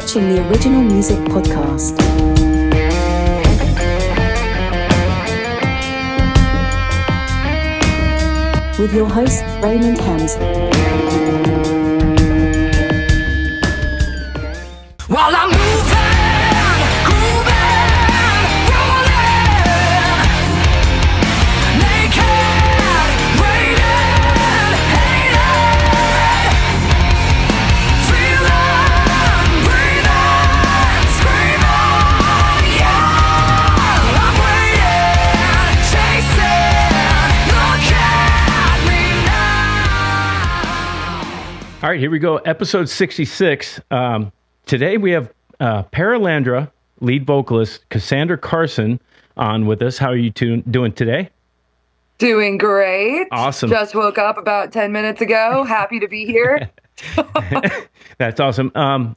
watching the Original Music Podcast. With your host, Raymond Hams. While I'm moving, grooving, rolling, naked, waiting, hating, feeling, breathing, screaming, yeah. I'm waiting, chasing, look at me now. All right, here we go. Episode 66. Today we have Perelandra, lead vocalist, Cassandra Carson on with us. How are you two doing today? Doing great. Awesome. Just woke up about 10 minutes ago. Happy to be here. That's awesome.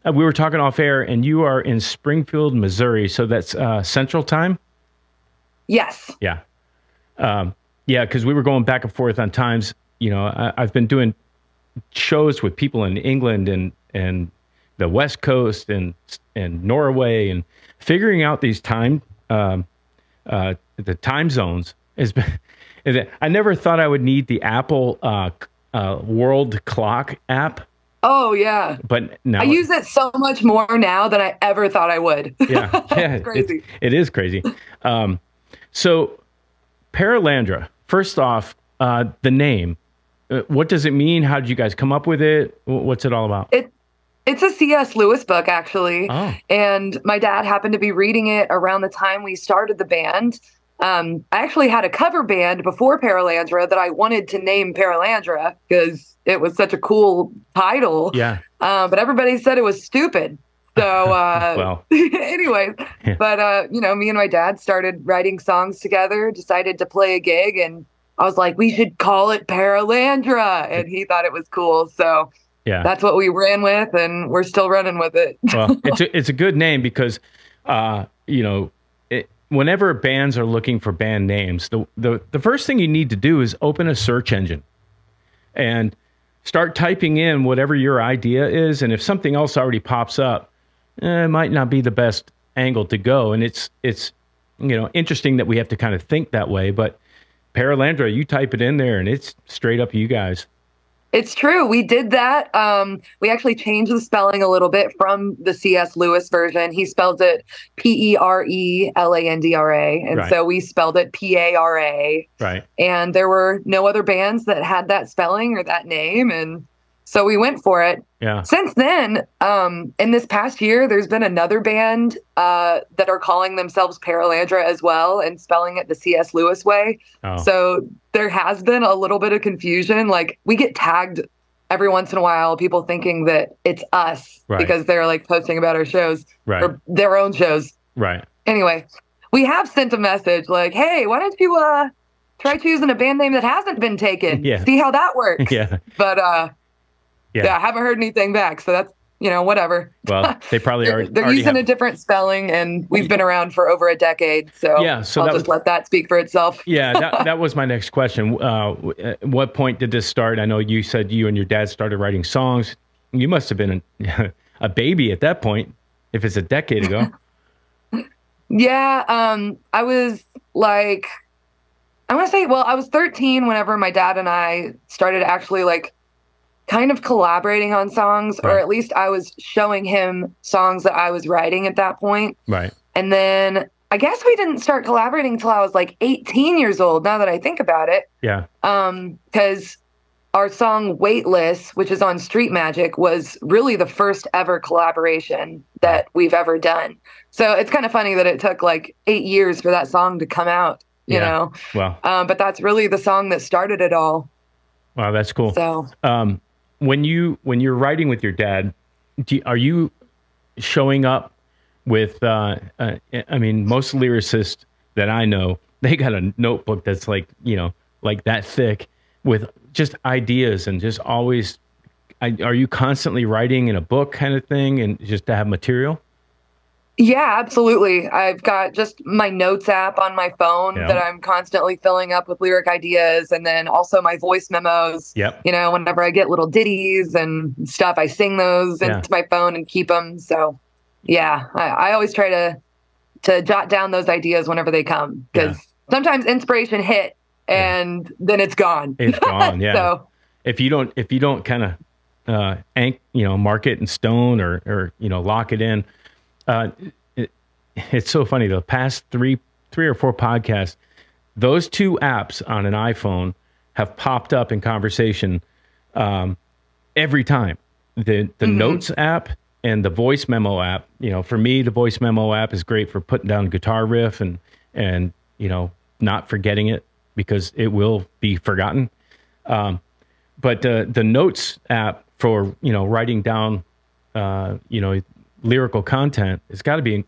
We were talking off air, and you are in Springfield, Missouri, so that's Central Time? Yes. Yeah. Yeah, because we were going back and forth on times. You know, I've been doing shows with people in England and the West Coast and Norway, and figuring out these the time zones has been. I never thought I would need the Apple World Clock app, Oh, yeah. but now I use it so much more now than I ever thought I would. yeah, It's crazy. It is crazy. So, Perelandra, first off, the name. What does it mean? How did you guys come up with it? What's it all about? It's a C.S. Lewis book, actually. Oh. And my dad happened to be reading it around the time we started the band. I actually had a cover band before Perelandra that I wanted to name Perelandra because it was such a cool title. Yeah. But everybody said it was stupid. So, Well. anyways, Yeah. but, me and my dad started writing songs together, decided to play a gig, and I was like, we should call it Perelandra. And he thought it was cool. So Yeah. that's what we ran with, and we're still running with it. Well, it's a good name because, whenever bands are looking for band names, the first thing you need to do is open a search engine and start typing in whatever your idea is. And if something else already pops up, it might not be the best angle to go. And it's interesting that we have to kind of think that way. But Perelandra, you type it in there, and it's straight up you guys. It's true. We did that. We actually changed the spelling a little bit from the C.S. Lewis version. He spells it Perelandra. And Right. so we spelled it Para. Right. And there were no other bands that had that spelling or that name. And so we went for it. Yeah. Since then, in this past year, there's been another band that are calling themselves Perelandra as well and spelling it the C.S. Lewis way. Oh. So there has been a little bit of confusion. Like, we get tagged every once in a while, people thinking that it's us Right. because they're like posting about our shows Right. or their own shows. Right. Anyway, we have sent a message like, hey, why don't you try choosing a band name that hasn't been taken? Yeah. See how that works. Yeah. But Yeah. I haven't heard anything back. So that's, whatever. Well, they probably They're already using have. a different spelling, and we've been around for over a decade. So, Yeah, so I'll that just was- let that speak for itself. Yeah, that was my next question. At what point did this start? I know you said you and your dad started writing songs. You must have been a baby at that point, if it's a decade ago. Yeah, I was like, I want to say, I was 13 whenever my dad and I started actually like kind of collaborating on songs, or Right. at least I was showing him songs that I was writing at that point. Right. And then I guess we didn't start collaborating until I was like 18 years old, now that I think about it. Yeah. Because our song Weightless, which is on Street Magic, was really the first ever collaboration that we've ever done. So it's kind of funny that it took like 8 years for that song to come out, you Yeah. know? Well, But that's really the song that started it all. wow, that's cool. So When you're writing with your dad, are you showing up with? I mean, most lyricists that I know, they got a notebook that's like that thick with just ideas and just always. Are you constantly writing in a book kind of thing, and just to have material? Yeah, absolutely. I've got just my notes app on my phone Yeah. that I'm constantly filling up with lyric ideas, and then also my voice memos. Yep. You know, whenever I get little ditties and stuff, I sing those Yeah. into my phone and keep them. So yeah, I always try to jot down those ideas whenever they come, because sometimes inspiration hit and then it's gone. It's gone. Yeah. So If you don't kind of mark it in stone or lock it in, it's so funny. The past three or four podcasts, those two apps on an iPhone have popped up in conversation every time. The Notes app and the Voice Memo app. For me, the Voice Memo app is great for putting down a guitar riff and not forgetting it, because it will be forgotten. But the Notes app for writing down lyrical content has got to be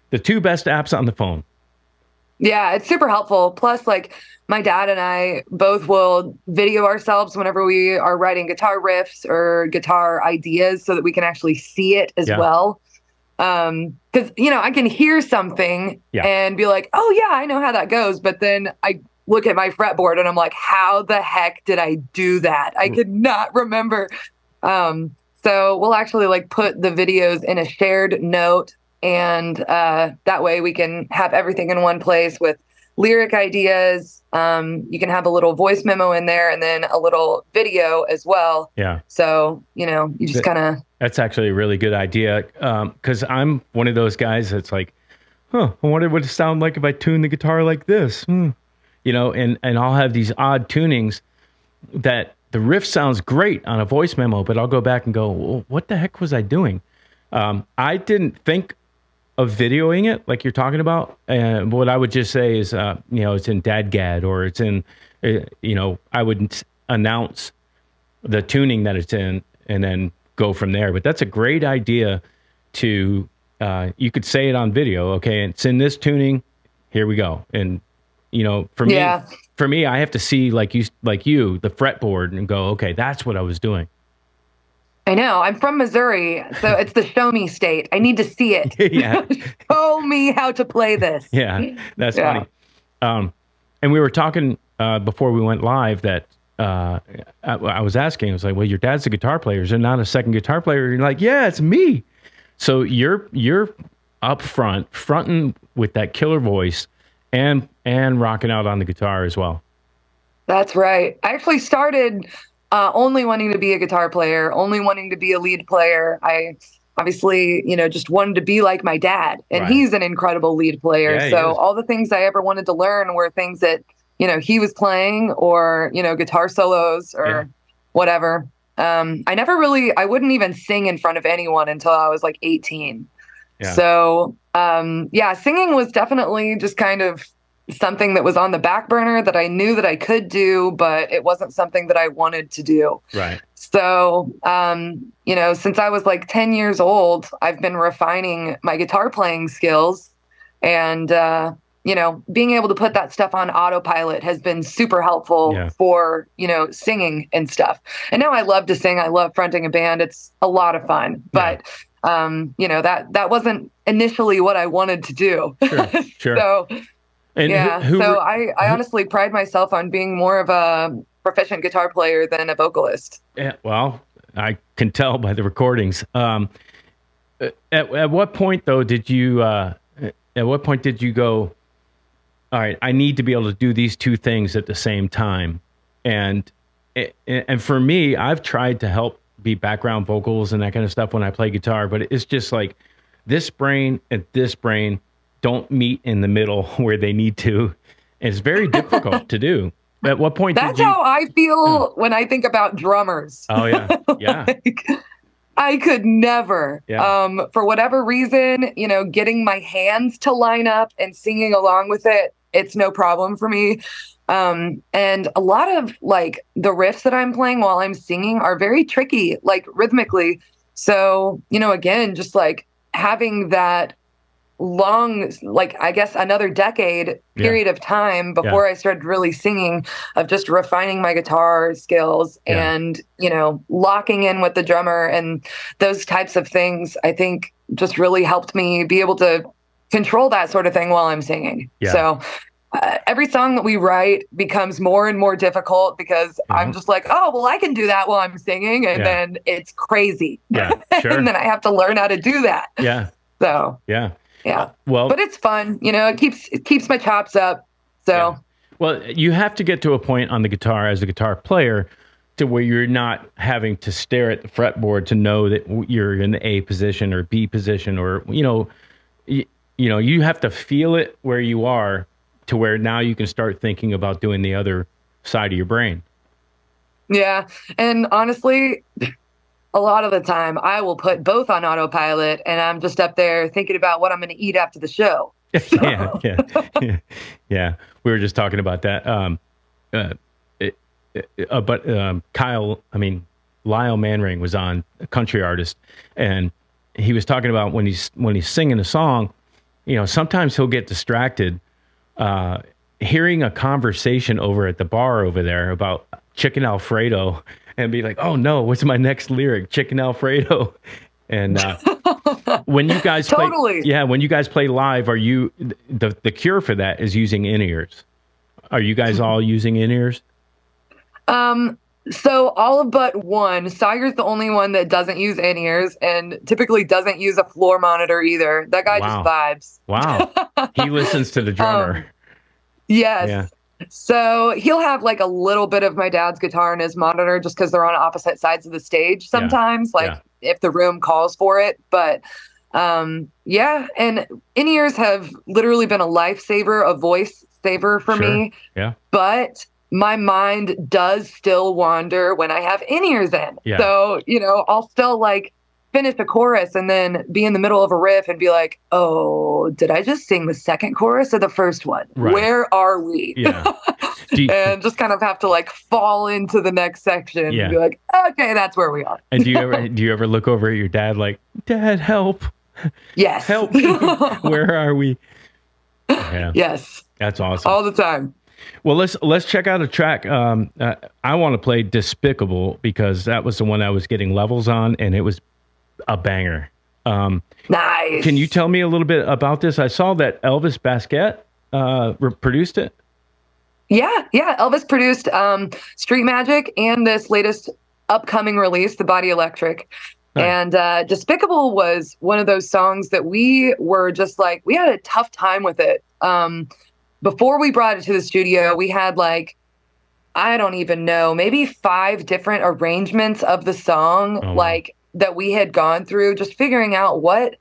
the two best apps on the phone. yeah, it's super helpful. Plus, like, my dad and I both will video ourselves whenever we are writing guitar riffs or guitar ideas, so that we can actually see it as well. Because I can hear something and be like, oh yeah, I know how that goes, but then I look at my fretboard and I'm like, how the heck did I do that? I could not remember. So we'll actually like put the videos in a shared note, and that way we can have everything in one place with lyric ideas. You can have a little voice memo in there and then a little video as well. Yeah. So, you just kind of... That's actually a really good idea, because I'm one of those guys that's like, I wonder what it sound like if I tune the guitar like this. And I'll have these odd tunings that the riff sounds great on a voice memo, but I'll go back and go, well, what the heck was I doing? I didn't think of videoing it like you're talking about. And what I would just say is, it's in DADGAD, or it's in, I would announce the tuning that it's in and then go from there. But that's a great idea to, you could say it on video. Okay, it's in this tuning. Here we go. And, for me, I have to see like you, the fretboard, and go, okay, that's what I was doing. I know. I'm from Missouri, so it's the show me state. I need to see it. Yeah. Show me how to play this. Yeah, that's funny. And we were talking before we went live that I was asking, I was like, well, your dad's a guitar player. Is there not a second guitar player? And you're like, yeah, it's me. So you're up fronting with that killer voice and rocking out on the guitar as well. That's right. I actually started only wanting to be a guitar player, only wanting to be a lead player. I obviously, just wanted to be like my dad, and he's an incredible lead player. Yeah, so all the things I ever wanted to learn were things that, he was playing, or, guitar solos or whatever. I wouldn't even sing in front of anyone until I was like 18. Yeah. So, singing was definitely just kind of something that was on the back burner that I knew that I could do, but it wasn't something that I wanted to do. Right. So, since I was like 10 years old, I've been refining my guitar playing skills, and, being able to put that stuff on autopilot has been super helpful for, singing and stuff. And now I love to sing. I love fronting a band. It's a lot of fun, but, that wasn't initially what I wanted to do. Sure. So, I honestly pride myself on being more of a proficient guitar player than a vocalist. Yeah, well, I can tell by the recordings. At what point though did you? At what point did you go, all right, I need to be able to do these two things at the same time? And for me, I've tried to help be background vocals and that kind of stuff when I play guitar, but it's just like this brain and this brain don't meet in the middle where they need to. And it's very difficult to do. At what point That's how I feel when I think about drummers. Oh, yeah. Yeah. I could never, for whatever reason, getting my hands to line up and singing along with it, it's no problem for me. And a lot of like the riffs that I'm playing while I'm singing are very tricky, like rhythmically. So, again, just like having that long, like, I guess another decade period of time before I started really singing, of just refining my guitar skills and, locking in with the drummer and those types of things, I think just really helped me be able to control that sort of thing while I'm singing. Yeah. So, every song that we write becomes more and more difficult because I'm just like, oh, well, I can do that while I'm singing. And then it's crazy. Yeah, sure. And then I have to learn how to do that. Yeah. So, Yeah. yeah. Well, but it's fun. You know, it keeps my chops up. So, yeah. Well, you have to get to a point on the guitar as a guitar player to where you're not having to stare at the fretboard to know that you're in the A position or B position, or, you have to feel it where you are to where now you can start thinking about doing the other side of your brain. yeah. And honestly, a lot of the time I will put both on autopilot and I'm just up there thinking about what I'm going to eat after the show. Yeah. We were just talking about that. Lyle Manring was on, a country artist, and he was talking about when he's singing a song, sometimes he'll get distracted, hearing a conversation over at the bar over there about chicken Alfredo, and be like, oh no, what's my next lyric? Chicken Alfredo. And when you guys Totally. when you guys play live, are you the cure for that is using in-ears? Are you guys all using in-ears? So all but one. Sawyer's the only one that doesn't use in-ears and typically doesn't use a floor monitor either. That guy just vibes. Wow. He listens to the drummer. Yes. Yeah. So he'll have like a little bit of my dad's guitar in his monitor just because they're on opposite sides of the stage sometimes, if the room calls for it. But and in-ears have literally been a lifesaver, a voice saver for me. Yeah. But my mind does still wander when I have in-ears in. Yeah. So, I'll still like finish a chorus and then be in the middle of a riff and be like, oh, did I just sing the second chorus or the first one? Right. Where are we? Yeah. And just kind of have to like fall into the next section and be like, okay, that's where we are. And do you ever look over at your dad like, Dad, help? Yes. Help. Where are we? Yeah. Yes. That's awesome. All the time. Well, let's check out a track. I want to play Despicable because that was the one I was getting levels on, and it was a banger. Nice. Can you tell me a little bit about this? I saw that Elvis Basquet produced it. Yeah. Elvis produced Street Magic and this latest upcoming release, The Body Electric. Nice. And Despicable was one of those songs that we were just like, we had a tough time with it. Before we brought it to the studio, we had like, I don't even know, maybe 5 different arrangements of the song, that we had gone through, just figuring out what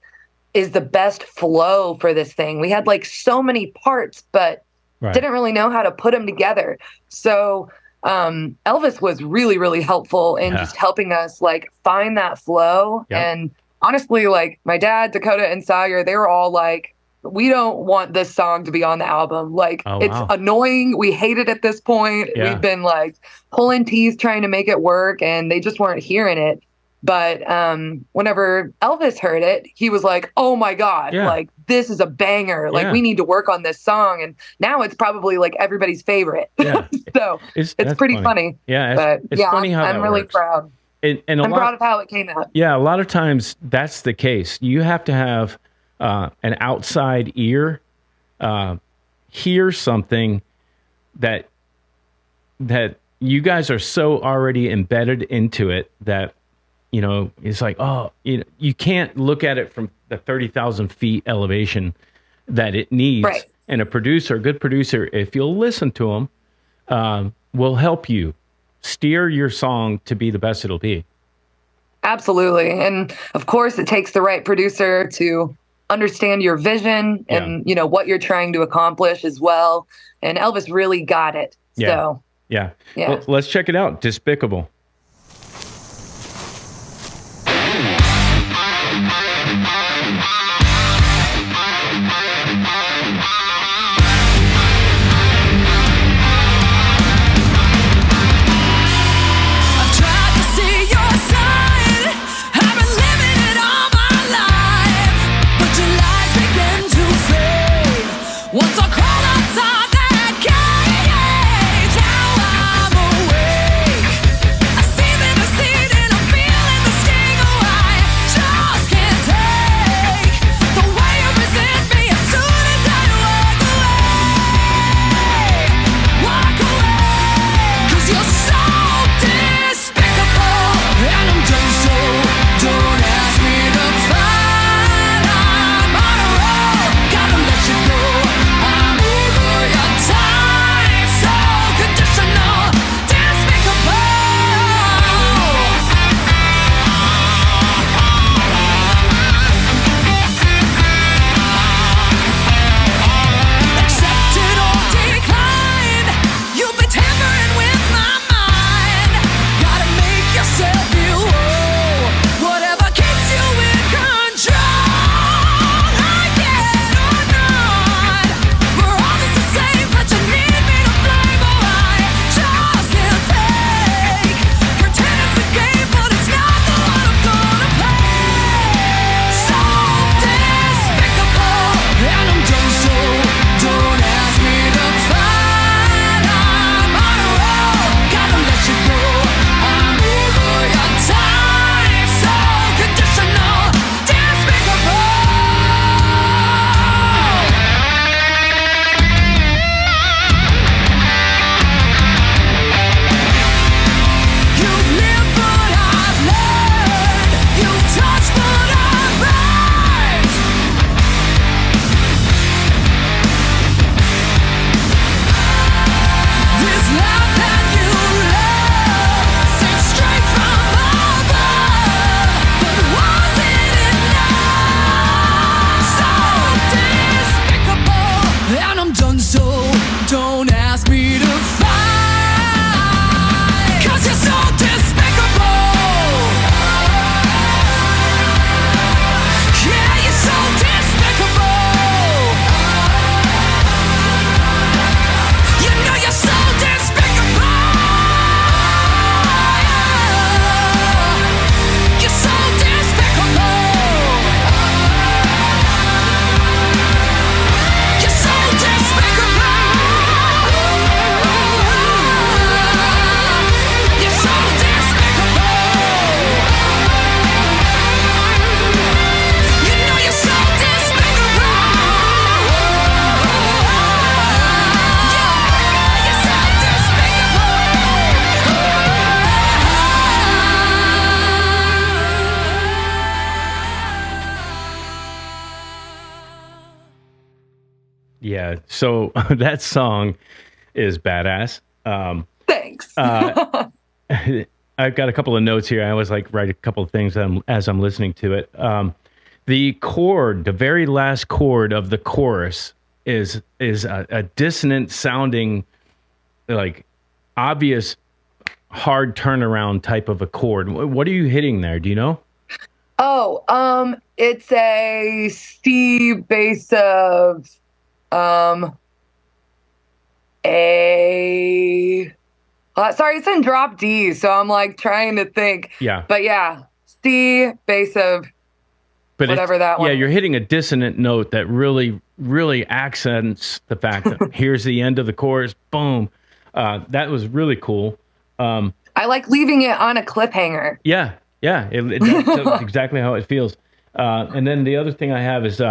is the best flow for this thing. We had like so many parts, but didn't really know how to put them together. So Elvis was really, really helpful in just helping us like find that flow. Yep. And honestly, like my dad, Dakota, and Sawyer, they were all like, we don't want this song to be on the album. Like, it's annoying. We hate it at this point. Yeah. We've been like pulling teeth trying to make it work, and they just weren't hearing it. But whenever Elvis heard it, he was like, oh my God, like this is a banger. Like we need to work on this song. And now it's probably like everybody's favorite. Yeah. So it's pretty funny. Yeah. It's funny how I'm really proud. And I'm proud of how it came out. Yeah. A lot of times that's the case. You have to have an outside ear, hear something that you guys are so already embedded into it that, it's like, you can't look at it from the 30,000 feet elevation that it needs. Right. And a good producer, if you'll listen to them, will help you steer your song to be the best it'll be. Absolutely. And of course, it takes the right producer to understand your vision and, what you're trying to accomplish as well. And Elvis really got it. Yeah. So, yeah. Well, let's check it out. Despicable. Once I crawl outside that cage, now I'm awake. I Yeah. So that song is badass. Thanks. I've got a couple of notes here. I always like write a couple of things as I'm listening to it. The chord, the very last chord of the chorus is a dissonant sounding, like obvious hard turnaround type of a chord. What are you hitting there? Do you know? It's a C bass of a. Sorry, it's in drop D, so I'm like trying to think. Yeah. But yeah, C bass of But whatever that one Yeah, is. you're hitting a dissonant note that really, really accents the fact that here's the end of the chorus. Boom. That was really cool. I like leaving it on a cliffhanger. Yeah, that's exactly how it feels. And then the other thing I have is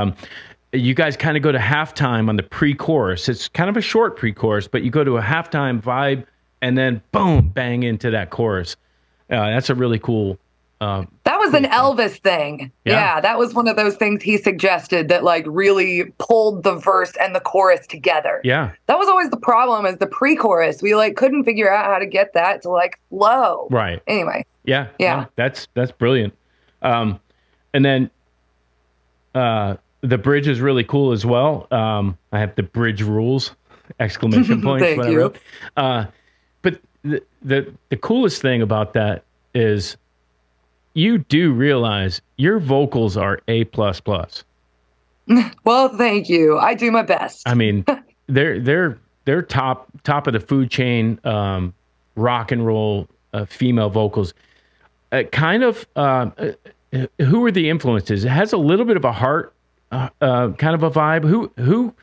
you guys kind of go to halftime on the pre-chorus. It's kind of a short pre-chorus, but you go to a halftime vibe and then boom, bang into that chorus. That's a really cool. That was an Elvis thing. Yeah. Yeah, that was one of those things he suggested that like really pulled the verse and the chorus together. Yeah, That was always the problem is the pre-chorus. We like couldn't figure out how to get that to like flow. right. Anyway. Yeah, Yeah. no, that's brilliant. And then the bridge is really cool as well. I have the bridge rules exclamation points. Thank what I you. wrote. But the coolest thing about that is you do realize your vocals are A++. Well, thank you. I do my best. I mean, they're top of the food chain, rock and roll female vocals. Who are the influences? It has a little bit of a heart kind of a vibe. Who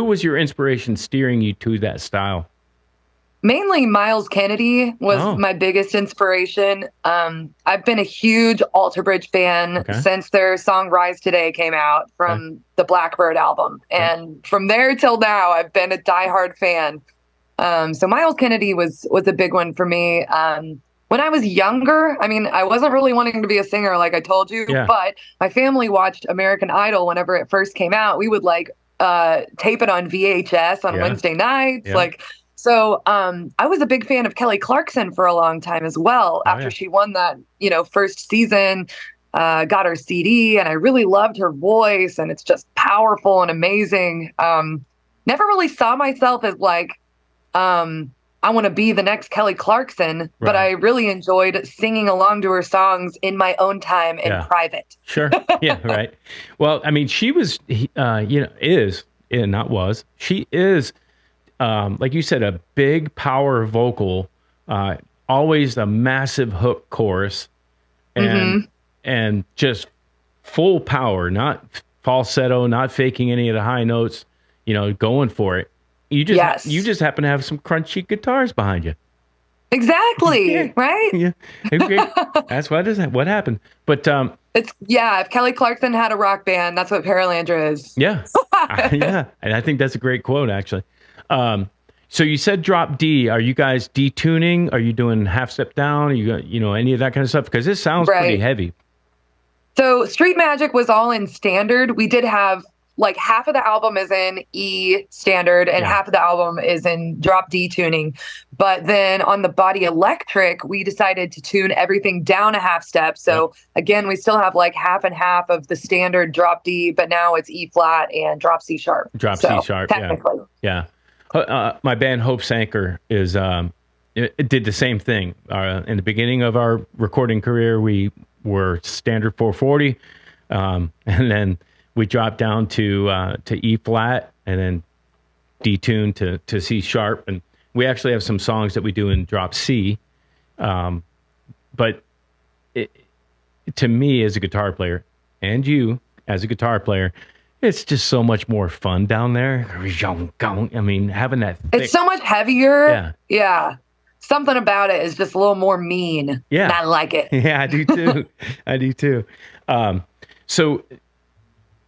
was your inspiration steering you to that style? Mainly Miles Kennedy was Oh. my biggest inspiration. I've been a huge Alter Bridge fan Okay. since their song Rise Today came out from the Blackbird album. And from there till now, I've been a diehard fan. So Miles Kennedy was a big one for me. When I was younger, I mean, I wasn't really wanting to be a singer like I told you, Yeah. but my family watched American Idol whenever it first came out. We would like tape it on VHS on Yeah. Wednesday nights. Yeah. So I was a big fan of Kelly Clarkson for a long time as well. Oh, After yeah. she won that, first season, got her CD, and I really loved her voice, and it's just powerful and amazing. Never really saw myself as like, I want to be the next Kelly Clarkson, but Right. I really enjoyed singing along to her songs in my own time in Yeah. private. Sure. Yeah. Right. Well, I mean, she was, not was. She is, like you said, a big power vocal. Always a massive hook chorus, and just full power, not falsetto, not faking any of the high notes. Going for it. You just happen to have some crunchy guitars behind you. Exactly. Yeah. Right? Yeah. Okay. That's what happened. But If Kelly Clarkson had a rock band, that's what Paralandra is. yeah. Yeah. And I think that's a great quote, actually. So you said drop D. Are you guys detuning? Are you doing half step down? Are you any of that kind of stuff? Because this sounds pretty Right. heavy. So Street Magic was all in standard. We did have like half of the album is in E standard and Yeah. half of the album is in drop D tuning. But then on the Body Electric, we decided to tune everything down a half step. So again, we still have like half and half of the standard drop D, but now it's E flat and drop C sharp. Drop So, C sharp. Yeah. technically. Yeah. My band Hope Sanker it did the same thing. In the beginning of our recording career, we were standard 440, and then we dropped down to E flat, and then detuned to C sharp, and we actually have some songs that we do in drop C. But to me, as a guitar player, and you as a guitar player, it's just so much more fun down there. I mean, having that thick, It's so much heavier. Yeah. Yeah. Something about it is just a little more mean. Yeah. And I like it. Yeah, I do too. I do too. So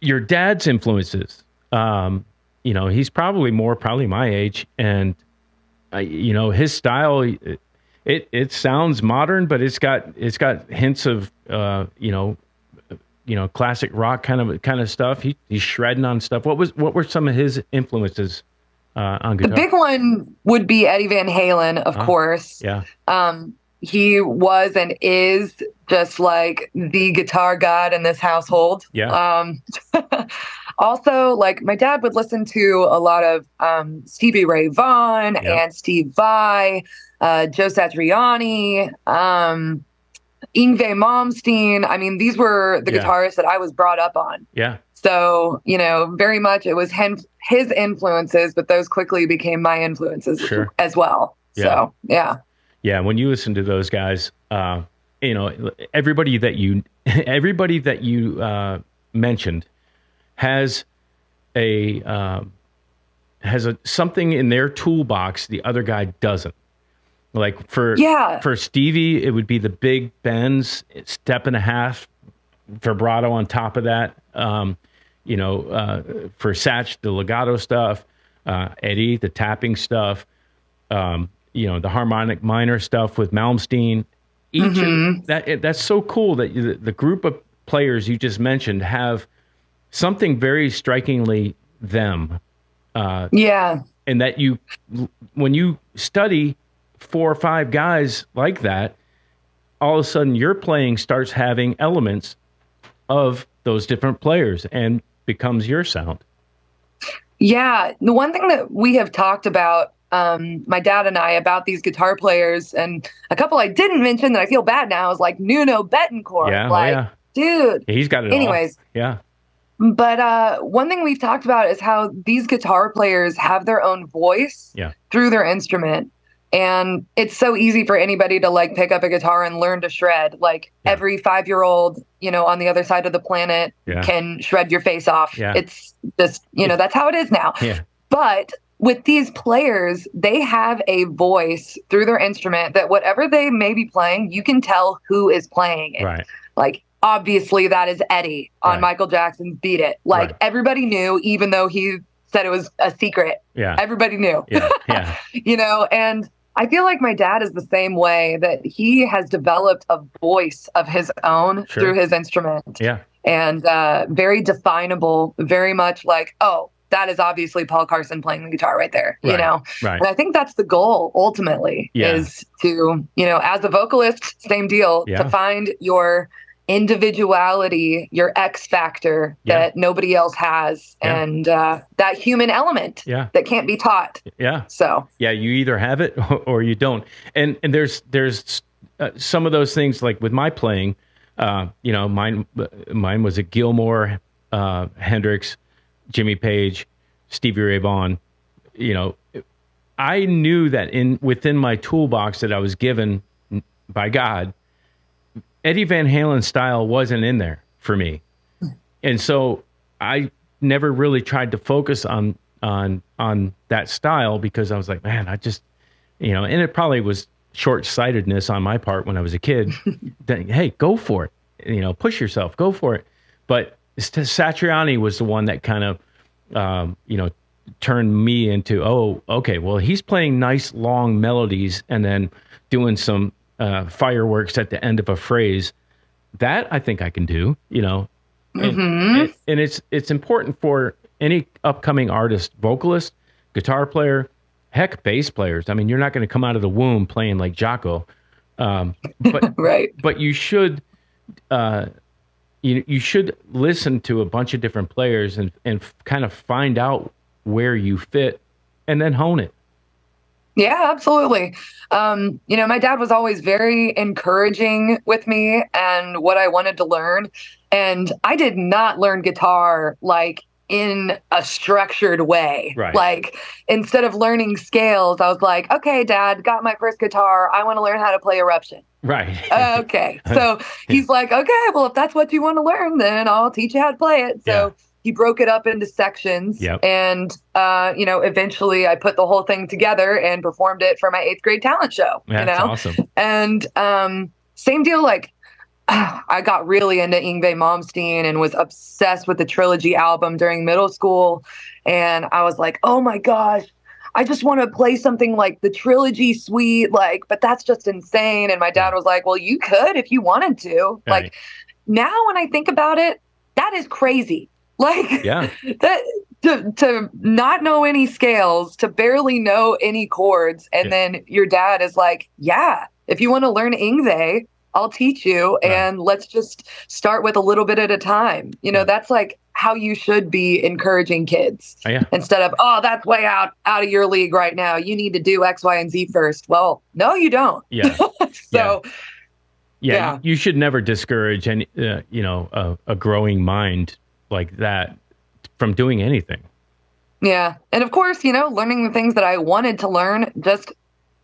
your dad's influences, he's probably my age, and his style, it sounds modern, but it's got hints of classic rock kind of stuff. He's shredding on stuff. What were some of his influences on The guitar? big one would be Eddie Van Halen, of course. Yeah. He was and is just like the guitar god in this household. Yeah. Also, like my dad would listen to a lot of Stevie Ray Vaughan Yeah. and Steve Vai, Joe Satriani, Yngwie Malmsteen. I mean, these were the Yeah. guitarists that I was brought up on. Yeah. So, very much it was his influences, but those quickly became my influences Sure. as well. Yeah. So, yeah. Yeah, when you listen to those guys, everybody that you mentioned has a something in their toolbox the other guy doesn't. Like for Stevie, it would be the big bends, step and a half, vibrato on top of that. For Satch, the legato stuff. Eddie, the tapping stuff. The harmonic minor stuff with Malmsteen. That's so cool that the group of players you just mentioned have something very strikingly them. And that when you study 4 or 5 guys like that, all of a sudden your playing starts having elements of those different players and becomes your sound. Yeah. The one thing that we have talked about, my dad and I, about these guitar players, and a couple I didn't mention that I feel bad now, is like Nuno Bettencourt. Yeah, dude. He's got it Anyways. all. Yeah. But one thing we've talked about is how these guitar players have their own voice through their instrument. And it's so easy for anybody to like pick up a guitar and learn to shred. Like every 5-year-old, on the other side of the planet can shred your face off. Yeah. It's just, that's how it is now. Yeah. But with these players, they have a voice through their instrument that whatever they may be playing, you can tell who is playing it. Right. Like, obviously that is Eddie on Michael Jackson's Beat It. Like everybody knew, even though he said it was a secret. Yeah. Everybody knew. Yeah. And I feel like my dad is the same way, that he has developed a voice of his own through his instrument. Yeah. And very definable, very much like, oh, that is obviously Paul Carson playing the guitar right there, Right. And I think that's the goal ultimately, is to, as a vocalist, same deal, to find your individuality, your X factor that nobody else has, and that human element that can't be taught. Yeah. So you either have it or you don't. And there's some of those things, like with my playing, mine was a Gilmore, Hendrix, Jimmy Page, Stevie Ray Vaughan. I knew that within my toolbox that I was given by God, Eddie Van Halen style wasn't in there for me. And so I never really tried to focus on that style, because I was like, man, I just, and it probably was short-sightedness on my part when I was a kid. Hey, go for it. Push yourself, go for it. But Satriani was the one that kind of, turned me into, oh, okay, well, he's playing nice long melodies and then doing some fireworks at the end of a phrase. That I think I can do, and it's important for any upcoming artist, vocalist, guitar player, heck, bass players. I mean, you're not going to come out of the womb playing like Jaco, but but you should you should listen to a bunch of different players and kind of find out where you fit and then hone it. Yeah, absolutely. My dad was always very encouraging with me and what I wanted to learn. And I did not learn guitar like in a structured way. Right. Like, instead of learning scales, I was like, okay, Dad, got my first guitar. I want to learn how to play Eruption. Right. Okay. So he's like, okay, well, if that's what you want to learn, then I'll teach you how to play it. So he broke it up into sections. Yep. And, eventually I put the whole thing together and performed it for my 8th grade talent show. That's awesome. And same deal, like, I got really into Yngwie Malmsteen and was obsessed with the Trilogy album during middle school. And I was like, oh my gosh, I just want to play something like the Trilogy suite, but that's just insane. And my dad was like, well, you could if you wanted to. Right. Like, now when I think about it, that is crazy. Like Yeah. that to not know any scales, to barely know any chords, and Yeah. then your dad is like, yeah, if you want to learn Ingve, I'll teach you, Right. and let's just start with a little bit at a time. Yeah. That's like how you should be encouraging kids, Yeah. instead of, oh, that's way out of your league right now. You need to do X, Y, and Z first. Well, no, you don't. Yeah. So Yeah. Yeah. You should never discourage any, a growing mind like that from doing anything. yeah. And of course, learning the things that I wanted to learn just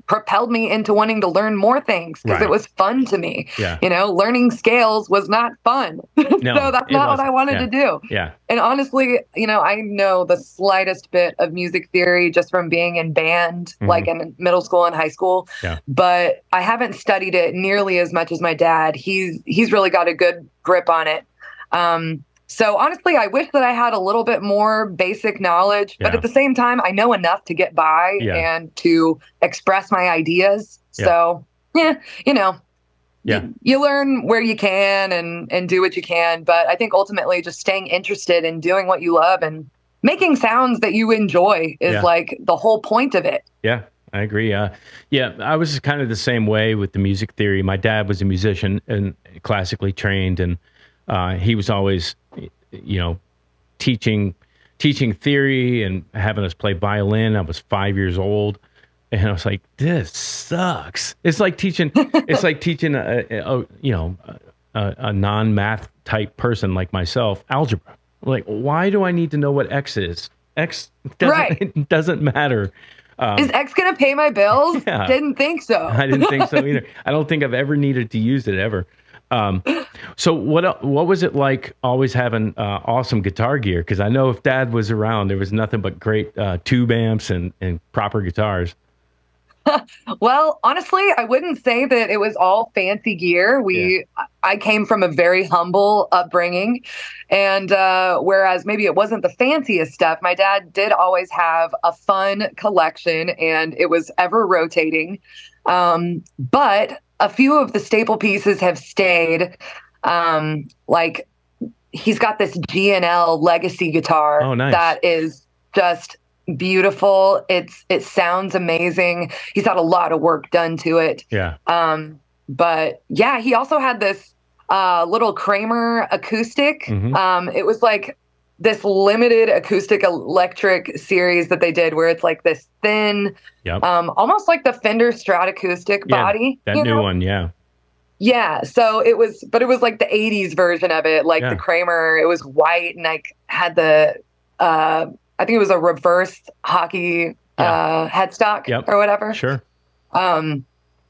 propelled me into wanting to learn more things because Right. it was fun to me. Yeah. Learning scales was not fun. No, So that's it not what wasn't. I wanted Yeah. to do. Yeah. And honestly, I know the slightest bit of music theory just from being in band, Mhm. like in middle school and high school. Yeah. But I haven't studied it nearly as much as my dad. He's really got a good grip on it. So honestly, I wish that I had a little bit more basic knowledge, but Yeah. at the same time, I know enough to get by Yeah. and to express my ideas. Yeah. So, yeah, Yeah. you learn where you can and do what you can. But I think ultimately just staying interested in doing what you love and making sounds that you enjoy is Yeah. like the whole point of it. Yeah, I agree. Yeah, I was kind of the same way with the music theory. My dad was a musician and classically trained, and he was always, teaching theory and having us play violin. I was 5 years old, and I was like, "This sucks." It's like teaching. It's like teaching a non-math type person like myself algebra. Like, why do I need to know what X is? X doesn't, Right. it doesn't matter. Is X going to pay my bills? Yeah. Didn't think so. I didn't think so either. I don't think I've ever needed to use it ever. So what was it like always having awesome guitar gear? Because I know if Dad was around, there was nothing but great tube amps and proper guitars. Well, honestly, I wouldn't say that it was all fancy gear. I came from a very humble upbringing, and whereas maybe it wasn't the fanciest stuff, my dad did always have a fun collection, and it was ever rotating. But a few of the staple pieces have stayed. Like he's got this GNL legacy guitar Oh, nice. that is just beautiful. It sounds amazing. He's had a lot of work done to it. Yeah. But yeah, he also had this little Kramer acoustic. Mhm. It was like this limited acoustic electric series that they did where it's like this thin, Yep. almost like the Fender Strat acoustic Yeah, body. that you new know? one. Yeah. Yeah, so it was like the 80s version of it, like Yeah. the Kramer. It was white and like had the I think it was a reverse hockey headstock Yep. or whatever. Sure.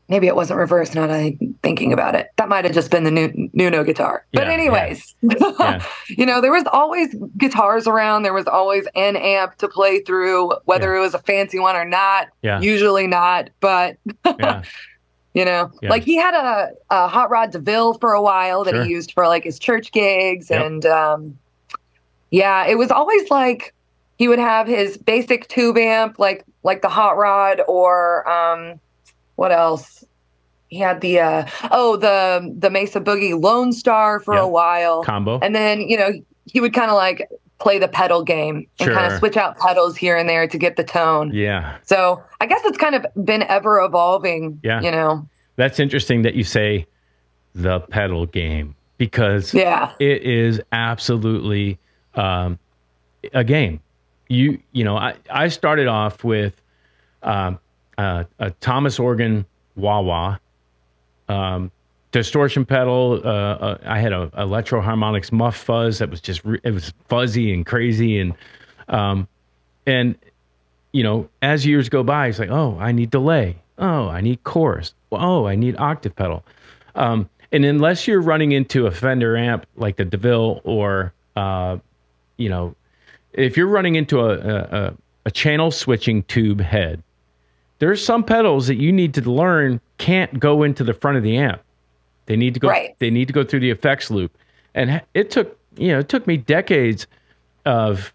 Maybe it wasn't reverse. Now that I'm thinking about it, that might have just been the Nuno guitar. But Yeah, anyways, Yeah. there was always guitars around. There was always an amp to play through, whether it was a fancy one or not. Yeah. Usually not, but Yeah. Yeah. like he had a Hot Rod DeVille for a while that Sure. he used for like his church gigs. Yep. And it was always like he would have his basic tube amp, like the Hot Rod, or what else? He had the Mesa Boogie Lone Star for Yep. a while. Combo. And then, he would kind of like play the pedal game and kind Sure. of switch out pedals here and there to get the tone. Yeah. So I guess it's kind of been ever evolving, Yeah. That's interesting that you say the pedal game because Yeah. it is absolutely a game. I started off with a Thomas Organ wah-wah, distortion pedal. I had a Electro Harmonix Muff Fuzz that was just it was fuzzy and crazy, and as years go by, it's like, oh, I need delay. Oh, I need chorus. Oh, I need octave pedal. And unless you're running into a Fender amp like the DeVille, or if you're running into a channel switching tube head, there's some pedals that you need to learn can't go into the front of the amp. They need to go. Right. They need to go through the effects loop, and it took me decades of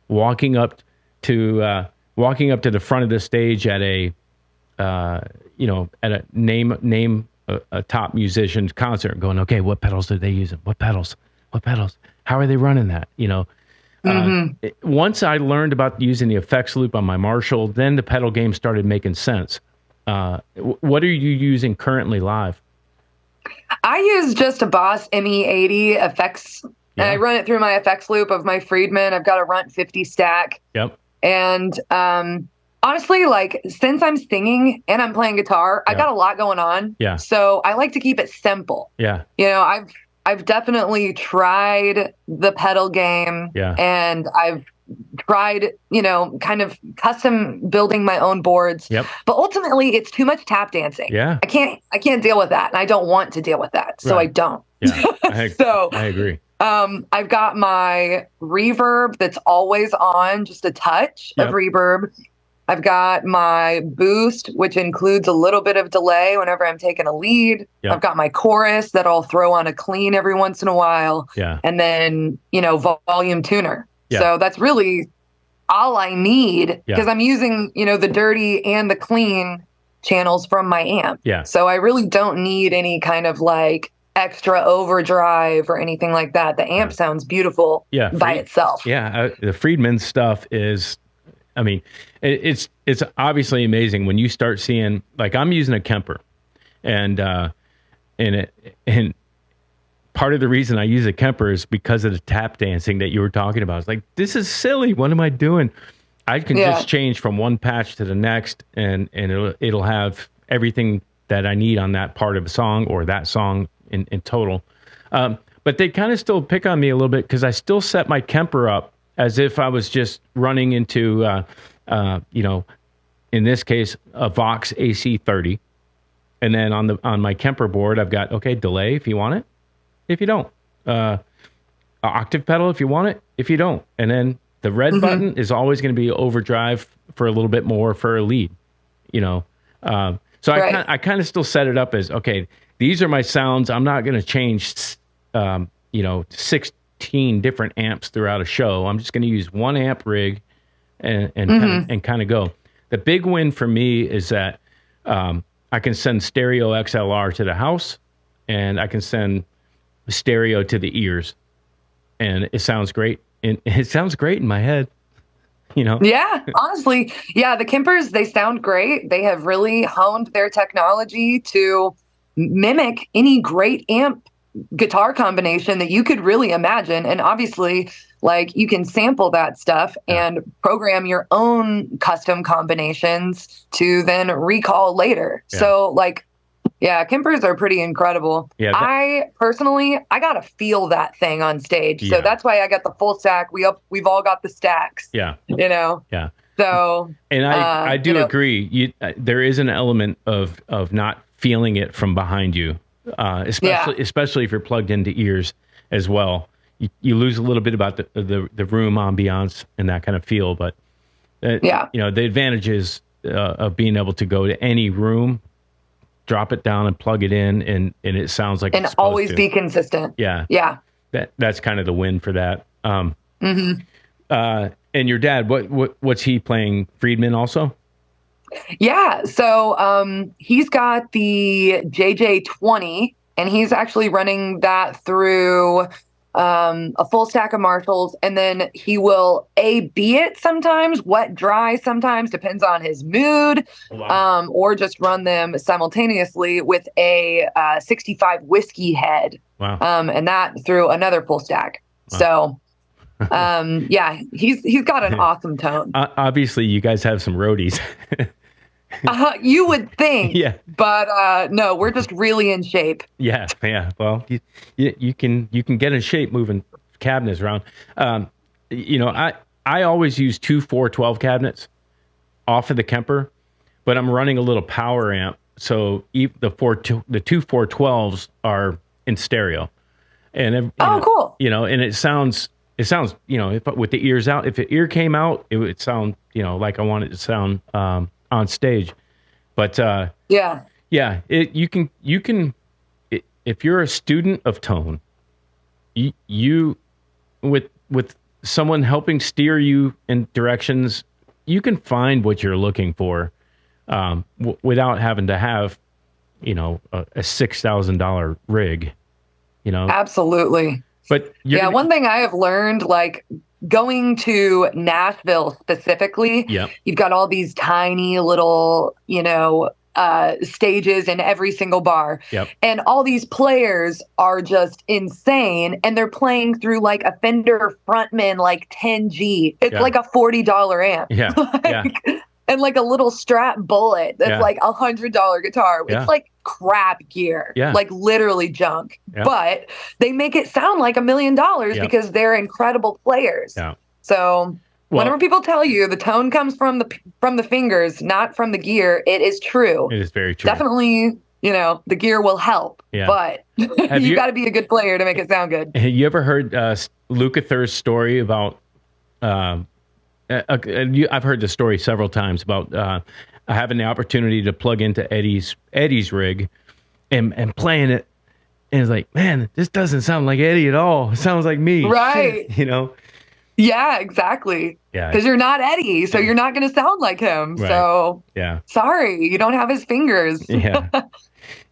walking up to the front of the stage at a name a top musician's concert, going, okay, what pedals are they using? What pedals? What pedals? How are they running that? Once I learned about using the effects loop on my Marshall, then the pedal game started making sense. What are you using currently live? I use just a Boss ME80 effects, and I run it through my effects loop of my Friedman. I've got a Runt 50 stack. Yep. And honestly, like, since I'm singing and I'm playing guitar, I got a lot going on. Yeah. So I like to keep it simple. Yeah. I've definitely tried the pedal game. Yeah. And I've tried, kind of custom building my own boards. Yep. But ultimately it's too much tap dancing. Yeah. I can't deal with that. And I don't want to deal with that. So Right. I don't. Yeah. I agree. I've got my reverb that's always on, just a touch of reverb. I've got my boost, which includes a little bit of delay whenever I'm taking a lead. Yep. I've got my chorus that I'll throw on a clean every once in a while. Yeah. And then, volume tuner. Yeah. So that's really all I need, because I'm using, the dirty and the clean channels from my amp. Yeah. So I really don't need any kind of like extra overdrive or anything like that. The amp sounds beautiful by itself. Yeah. The Friedman stuff is, I mean, it's obviously amazing when you start seeing, like, I'm using a Kemper, and part of the reason I use a Kemper is because of the tap dancing that you were talking about. It's like, this is silly. What am I doing? I can just change from one patch to the next, and it'll have everything that I need on that part of a song, or that song in total. But they kind of still pick on me a little bit, because I still set my Kemper up as if I was just running into, in this case, a Vox AC30. And then on my Kemper board, I've got, delay if you want it, if you don't. Octave pedal if you want it, if you don't. And then the red button is always going to be overdrive for a little bit more for a lead, So I kind of still set it up as, okay, these are my sounds. I'm not going to change, 16 different amps throughout a show. I'm just going to use one amp rig and kind of go. The big win for me is that I can send stereo XLR to the house, and I can send stereo to the ears, and it sounds great. And it sounds great in my head, Yeah, honestly. Yeah, the Kempers, they sound great. They have really honed their technology to mimic any great amp guitar combination that you could really imagine. And obviously, like, you can sample that stuff and program your own custom combinations to then recall later. Yeah. So, like, Kempers are pretty incredible. Yeah, I personally, I gotta feel that thing on stage. So that's why I got the full stack. We've all got the stacks. Yeah. Yeah. So, and I do agree. There is an element of not feeling it from behind you. Especially if you're plugged into ears as well, you lose a little bit about the room ambiance and that kind of feel. But the advantages of being able to go to any room, drop it down and plug it in, and it sounds like, and always be consistent. Yeah. That's kind of the win for that. And your dad, what's he playing? Friedman also? Yeah. So he's got the JJ20, and he's actually running that through a full stack of Marshalls, and then he will A/B it sometimes, wet, dry sometimes, depends on his mood, or just run them simultaneously with a 65 whiskey head. Wow. And that through another full stack. Wow. So he's got an awesome tone. Obviously, you guys have some roadies. You would think, but no, we're just really in shape. Yeah. Well, you can get in shape moving cabinets around. I always use 2 412 cabinets off of the Kemper, but I'm running a little power amp, so the 2 412s are in stereo, and cool. And it sounds with the ears out. If the ear came out, it would sound like I want it to sound on stage. But you can if you're a student of tone, you with someone helping steer you in directions, you can find what you're looking for without having to have a $6,000 rig, Absolutely. but Yeah, one thing I have learned, like going to Nashville specifically, Yep. you've got all these tiny little, stages in every single bar. Yep. And all these players are just insane. And they're playing through like a Fender Frontman, like 10G. It's Yeah. like a $40 amp. Yeah. Yeah. And like a little Strat Bullet that's Yeah. like $100 guitar. Yeah. It's like crap gear, Yeah. like literally junk. Yeah. But they make it sound like $1 million Yeah. because they're incredible players. Yeah. So whenever people tell you the tone comes from the fingers, not from the gear, it is true. It is very true. Definitely, the gear will help. Yeah. But Have you you- got to be a good player to make it sound good. Have you ever heard Lukather's story about? I've heard this story several times about having the opportunity to plug into Eddie's rig and playing it, and it's like, man, this doesn't sound like Eddie at all. It sounds like me. Right. Yeah, exactly. Yeah. Because you're not Eddie, so you're not going to sound like him. Right. So Yeah. sorry, you don't have his fingers. Yeah.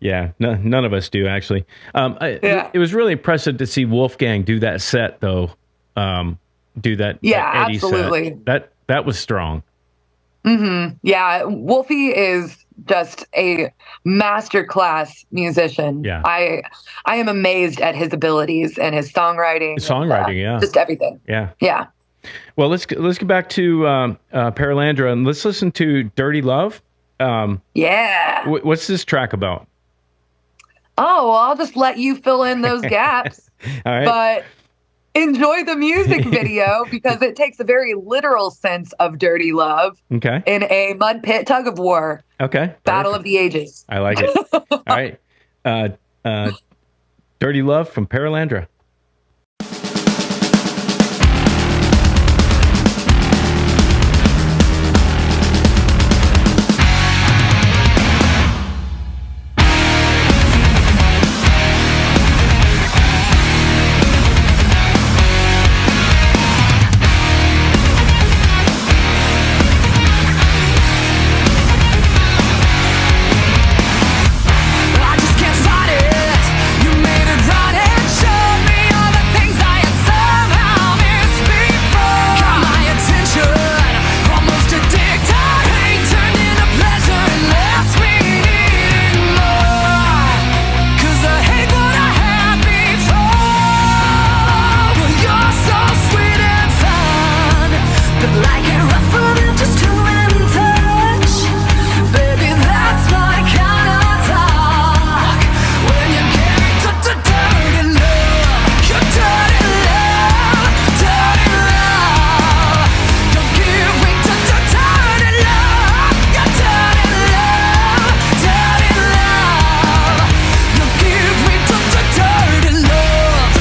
Yeah. No, none of us do, actually. It was really impressive to see Wolfgang do that set, though. Do that. Yeah, that Eddie absolutely. Set. That was strong. Mm-hmm. Yeah, Wolfie is just a masterclass musician. Yeah. I am amazed at his abilities and his songwriting. Songwriting, yeah. Just everything. Yeah. Yeah. Well, let's get back to Paralandra and let's listen to "Dirty Love." Yeah. What's this track about? Oh, well, I'll just let you fill in those gaps. All right. But enjoy the music video because it takes a very literal sense of dirty love Okay. in a mud pit tug of war, Okay. battle of the ages. I like it. All right. "Dirty Love" from Paralandra. I just can't fight it. You made it right and showed me all the things I had somehow missed before. Got my attention, almost addicted. Pain turned into pleasure and left me needing more. 'Cause I hate what I had before. Well, you're so sweet and fun, but like it rougher than just human touch. Baby, that's my kind of talk. When you get dirty love, your dirty love, dirty love. Don't give me dirty love, your dirty love, dirty love. Don't give me dirty love.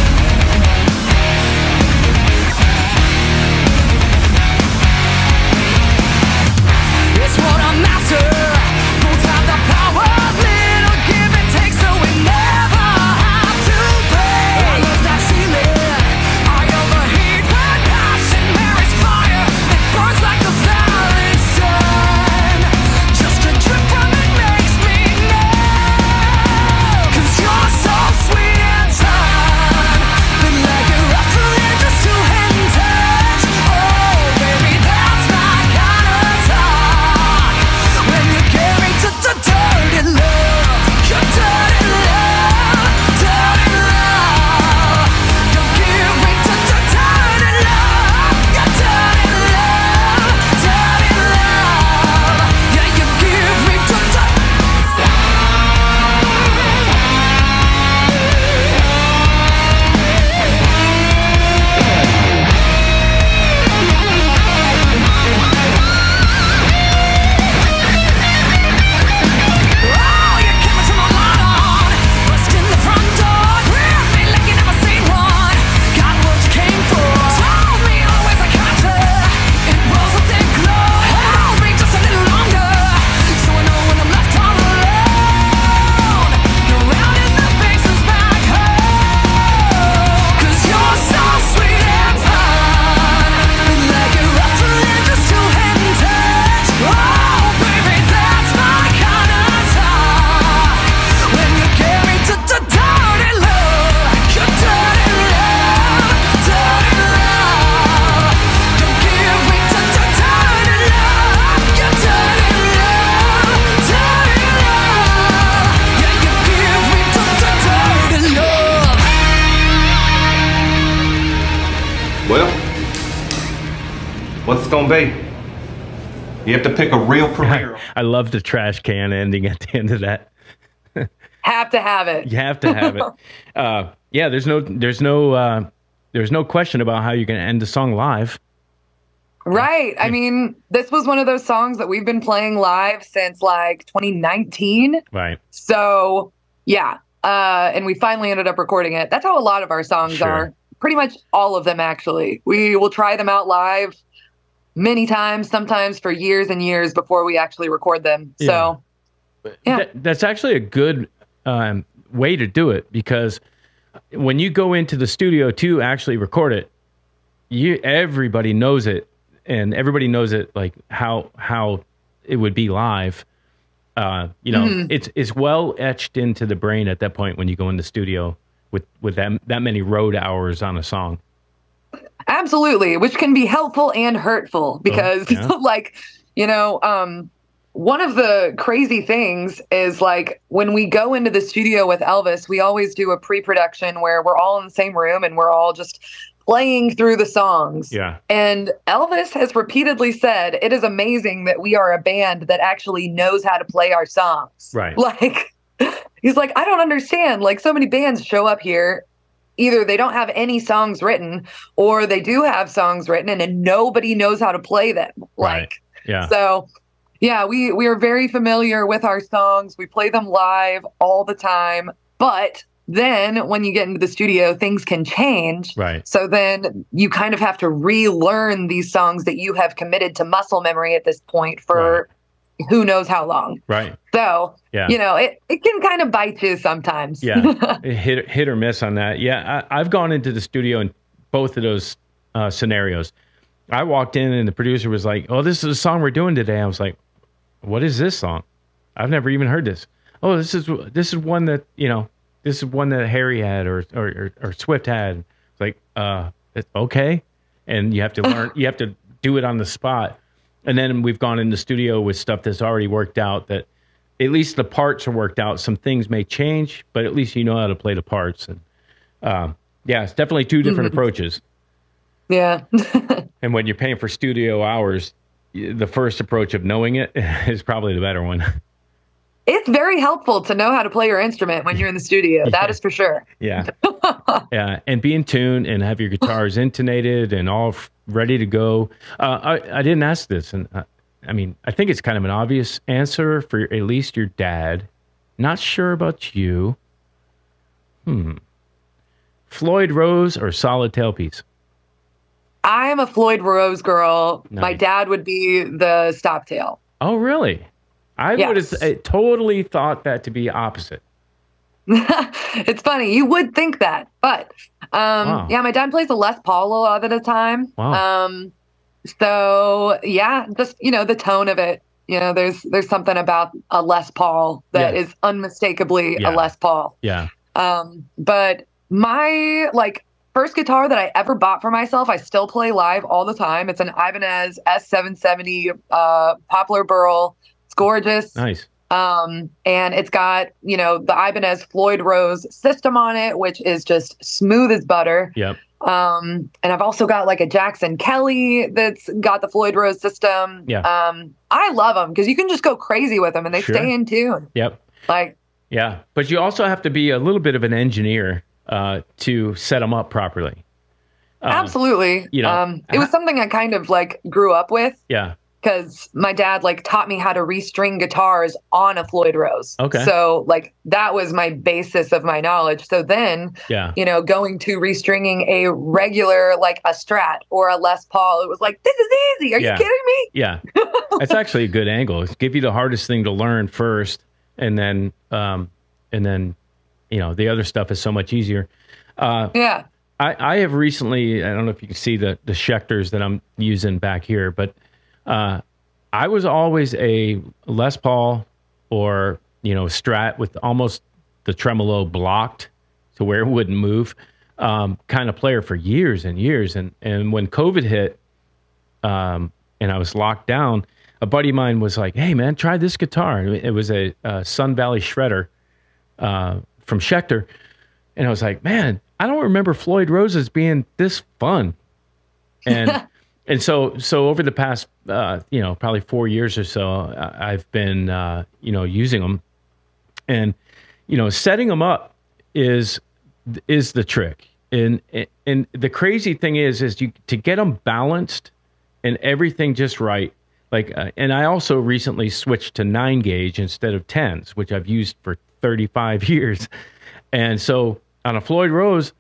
What's it gonna be? You have to pick a real premiere. I love the trash can ending at the end of that. Have to have it. You have to have it. Yeah, there's no question about how you're going to end the song live. Right. I mean, this was one of those songs that we've been playing live since like 2019. Right. So, yeah. And we finally ended up recording it. That's how a lot of our songs Sure. are. Pretty much all of them, actually. We will try them out live many times, sometimes for years and years before we actually record them. So, yeah. That's actually a good way to do it, because when you go into the studio to actually record it, everybody knows it, and everybody knows it like how it would be live. It's well etched into the brain at that point when you go in the studio with that many road hours on a song. Absolutely, which can be helpful and hurtful because, one of the crazy things is like when we go into the studio with Elvis, we always do a pre-production where we're all in the same room and we're all just playing through the songs. Yeah. And Elvis has repeatedly said, it is amazing that we are a band that actually knows how to play our songs. Right. Like, he's like, I don't understand. Like, so many bands show up here. Either they don't have any songs written or they do have songs written and nobody knows how to play them. Right. Like, Yeah. So, yeah, we are very familiar with our songs. We play them live all the time. But then when you get into the studio, things can change. Right. So then you kind of have to relearn these songs that you have committed to muscle memory at this point for who knows how long. Right. So, Yeah. it can kind of bite you sometimes. Yeah. hit or miss on that. Yeah. I've gone into the studio in both of those scenarios. I walked in and the producer was like, "Oh, this is a song we're doing today." I was like, "What is this song? I've never even heard this." "Oh, this is one that, this is one that Harry had or Swift had." It's like, okay. And you have to learn, you have to do it on the spot. And then we've gone in the studio with stuff that's already worked out, that at least the parts are worked out. Some things may change, but at least you know how to play the parts. And it's definitely two different approaches. Yeah. And when you're paying for studio hours, the first approach of knowing it is probably the better one. It's very helpful to know how to play your instrument when you're in the studio. That is for sure. Yeah. Yeah. And be in tune and have your guitars intonated and all ready to go. I didn't ask this. And I think it's kind of an obvious answer for at least your dad. Not sure about you. Floyd Rose or Solid Tailpiece? I'm a Floyd Rose girl. Nice. My dad would be the Stop Tail. Oh, really? I would have totally thought that to be opposite. It's funny. You would think that. But, my dad plays a Les Paul a lot of the time. Wow. So, yeah, just, the tone of it. There's something about a Les Paul that is unmistakably a Les Paul. Yeah. But my, first guitar that I ever bought for myself, I still play live all the time. It's an Ibanez S770 Poplar Burl. It's gorgeous. Nice. And it's got, the Ibanez Floyd Rose system on it, which is just smooth as butter. Yep. And I've also got a Jackson Kelly that's got the Floyd Rose system. Yeah. I love them because you can just go crazy with them and they stay in tune. Yep. Yeah. But you also have to be a little bit of an engineer to set them up properly. Absolutely. It was something I kind of grew up with. Yeah. Because my dad taught me how to restring guitars on a Floyd Rose. Okay. So that was my basis of my knowledge. So then, going to restringing a regular a Strat or a Les Paul, it was this is easy. Are you kidding me? Yeah. That's actually a good angle. It's give you the hardest thing to learn first, and then the other stuff is so much easier. Yeah. I have recently, I don't know if you can see the Schecters that I'm using back here, but I was always a Les Paul or, Strat with almost the tremolo blocked to where it wouldn't move kind of player for years and years. And when COVID hit and I was locked down, a buddy of mine was like, "Hey, man, try this guitar." It was a Sun Valley Shredder from Schecter. And I was like, "Man, I don't remember Floyd Rose's being this fun." And And so over the past, probably 4 years or so, I've been, using them, and, setting them up is the trick. And the crazy thing is you to get them balanced and everything just right. Like, and I also recently switched to 9 gauge instead of 10s, which I've used for 35 years. And so on a Floyd Rose,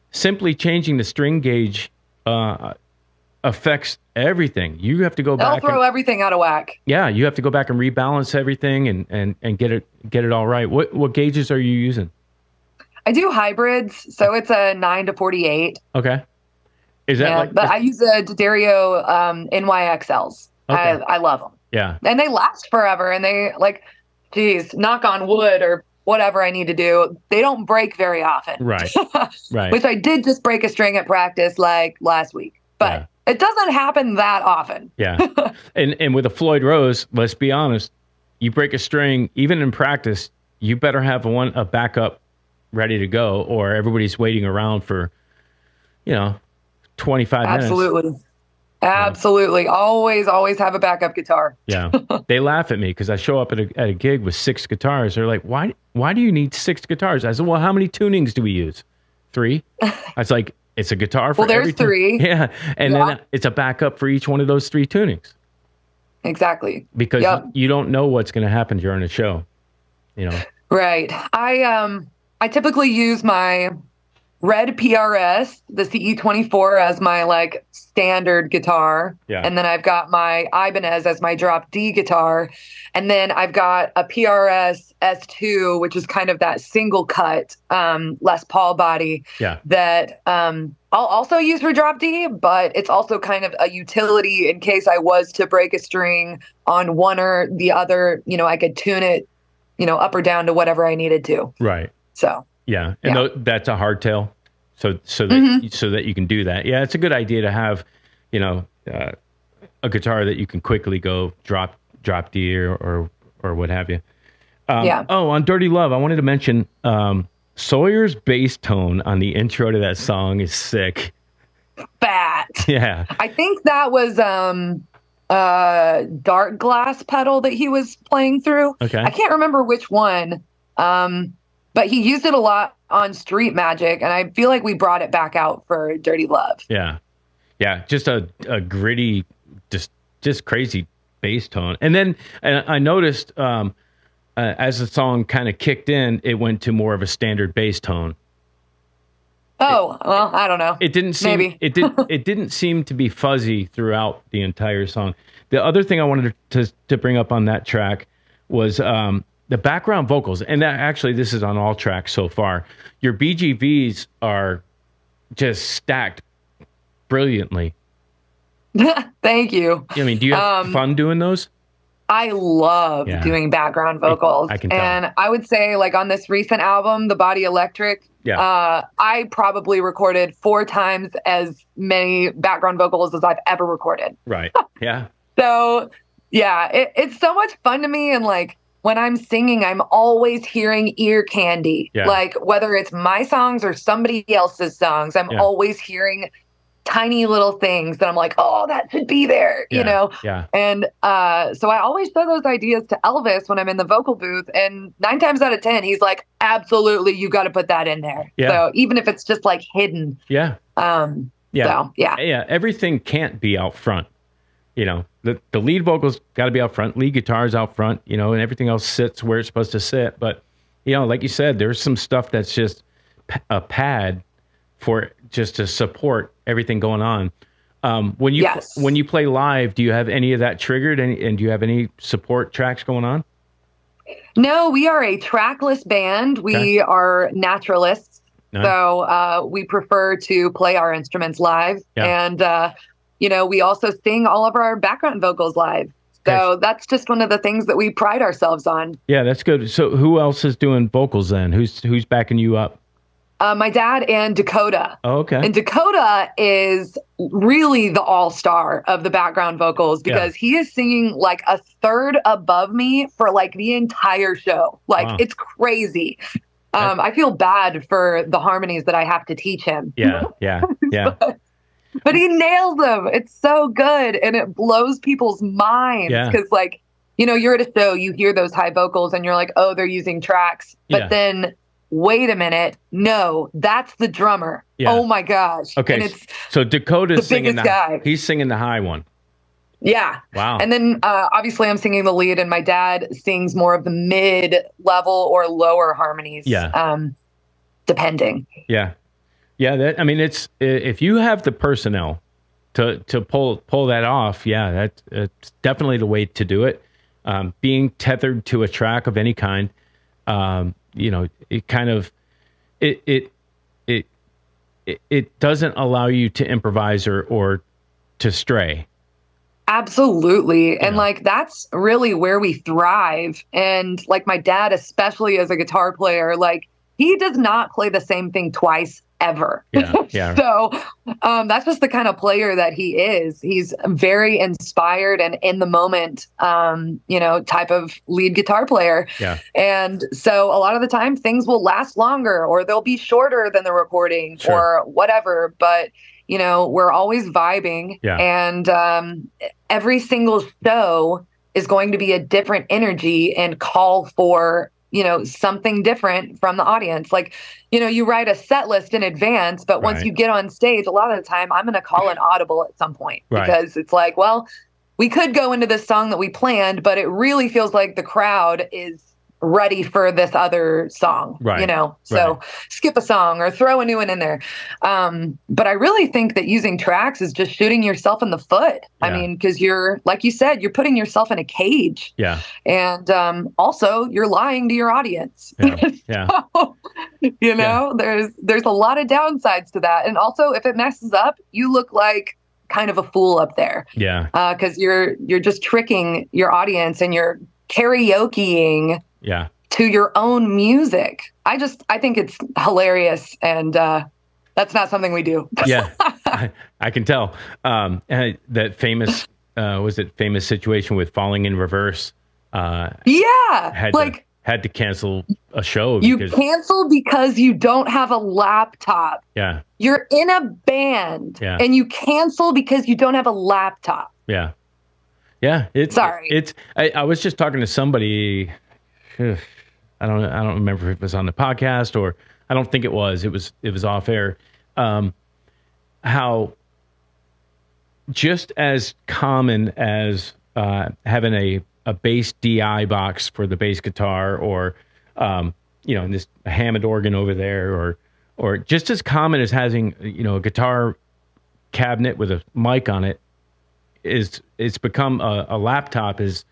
simply changing the string gauge affects everything. You have to go They'll back. throw everything out of whack. Yeah, you have to go back and rebalance everything and get it all right. What gauges are you using? I do hybrids, so it's a 9 to 48. Okay. Is that Yeah, but I use a D'Addario NYXLs. Okay. I love them. Yeah. And they last forever, and they knock on wood or whatever I need to do. They don't break very often. Right. Right. Which I did just break a string at practice like last week, but it doesn't happen that often. Yeah. And with a Floyd Rose, let's be honest, you break a string, even in practice, you better have a backup ready to go, or everybody's waiting around for, 25 minutes. Absolutely. Always have a backup guitar. Yeah. They laugh at me because I show up at a gig with 6 guitars. They're like, why do you need 6 guitars? I said, well, how many tunings do we use? 3? I was like, it's a guitar for Well, there's every 3. Yeah. And then it's a backup for each one of those 3 tunings. Exactly. Because you don't know what's going to happen during a show, Right. I typically use my red PRS, the CE24, as my standard guitar. Yeah. And then I've got my Ibanez as my drop D guitar. And then I've got a PRS S2, which is kind of that single cut Les Paul body that I'll also use for drop D, but it's also kind of a utility in case I was to break a string on one or the other. I could tune it, up or down to whatever I needed to. Right. So. Yeah, and that's a hardtail, so that you can do that. Yeah, it's a good idea to have, a guitar that you can quickly go drop D or what have you. Oh, on Dirty Love, I wanted to mention Sawyer's bass tone on the intro to that song is sick. Fat. Yeah, I think that was dark glass pedal that he was playing through. Okay, I can't remember which one. But he used it a lot on Street Magic, and I feel like we brought it back out for Dirty Love. Yeah. Just a gritty, just crazy bass tone. And then I noticed as the song kind of kicked in, it went to more of a standard bass tone. Oh, well, I don't know. It didn't seem Maybe. it didn't seem to be fuzzy throughout the entire song. The other thing I wanted to bring up on that track was the background vocals, and actually this is on all tracks so far. Your BGVs are just stacked brilliantly. Thank you. I mean, do you have fun doing those? I love doing background vocals. I can tell. And I would say on this recent album, The Body Electric, I probably recorded 4 times as many background vocals as I've ever recorded. Right. Yeah. So yeah, it's so much fun to me. And when I'm singing, I'm always hearing ear candy. Yeah. Whether it's my songs or somebody else's songs, I'm always hearing tiny little things that I'm like, oh, that should be there, Yeah. And so I always show those ideas to Elvis when I'm in the vocal booth. And 9 times out of 10, he's like, absolutely, you got to put that in there. Yeah. So even if it's just hidden. Yeah. Yeah. So, yeah. Yeah. Everything can't be out front. The lead vocals got to be out front, lead guitars out front, and everything else sits where it's supposed to sit. But, like you said, there's some stuff that's just a pad for just to support everything going on. When you play live, do you have any of that triggered, and do you have any support tracks going on? No, we are a trackless band. We are naturalists. Nice. So we prefer to play our instruments live. Yeah. And, we also sing all of our background vocals live. So that's just one of the things that we pride ourselves on. Yeah, that's good. So who else is doing vocals then? Who's backing you up? My dad and Dakota. Oh, okay. And Dakota is really the all-star of the background vocals because he is singing a third above me for the entire show. Wow. It's crazy. I feel bad for the harmonies that I have to teach him. Yeah. But he nails them. It's so good, and it blows people's minds Yeah. because, like, you know, you're at a show, you hear those high vocals, and you're like, oh, they're using tracks. But Yeah. then, wait a minute, no, that's the drummer. Yeah. Oh my gosh! Okay, and it's so Dakota's the singing biggest guy. He's singing the high one. yeah. Wow. And then obviously I'm singing the lead, and my dad sings more of the mid-level or lower harmonies. Yeah. Depending. Yeah. Yeah, that, I mean, it's, if you have the personnel to pull that off, yeah, that's definitely the way to do it. Being tethered to a track of any kind, you know, it kind of it doesn't allow you to improvise or to stray. Absolutely. And Yeah. like that's really where we thrive. And like my dad, especially as a guitar player, like he does not play the same thing twice ever. Yeah, yeah. So that's just the kind of player that he is. He's very inspired and in the moment, you know, type of lead guitar player. Yeah. And so a lot of the time things will last longer or they'll be shorter than the recording Sure. or whatever. But, you know, we're always vibing. Yeah. And every single show is going to be a different energy and call for, you know, something different from the audience. Like, you know, you write a set list in advance, but once Right. you get on stage, a lot of the time I'm going to call an audible at some point Right. because it's like, well, we could go into this song that we planned, but it really feels like the crowd is ready for this other song, Right. you know? So skip a song or throw a new one in there. But I really think that using tracks is just shooting yourself in the foot. I Yeah. mean, because you're, like you said, you're putting yourself in a cage. Yeah. And also, you're lying to your audience. Yeah. Yeah. So, you know, there's a lot of downsides to that. And also, if it messes up, you look like kind of a fool up there Yeah. because you're just tricking your audience and you're karaokeing Yeah. to your own music. I think it's hilarious, and that's not something we do. Yeah. I can tell. And that famous was it famous situation with Falling in Reverse? Yeah, Had to cancel a show you because cancel because you don't have a laptop. yeah. You're in a band Yeah. and you cancel because you don't have a laptop. Yeah. Yeah. Sorry. I was just talking to somebody. I don't remember if it was on the podcast or I don't think it was. It was off air. How just as common as having a bass DI box for the bass guitar or you know, this Hammond organ over there or just as common as having, you know, a guitar cabinet with a mic on it it's become a laptop is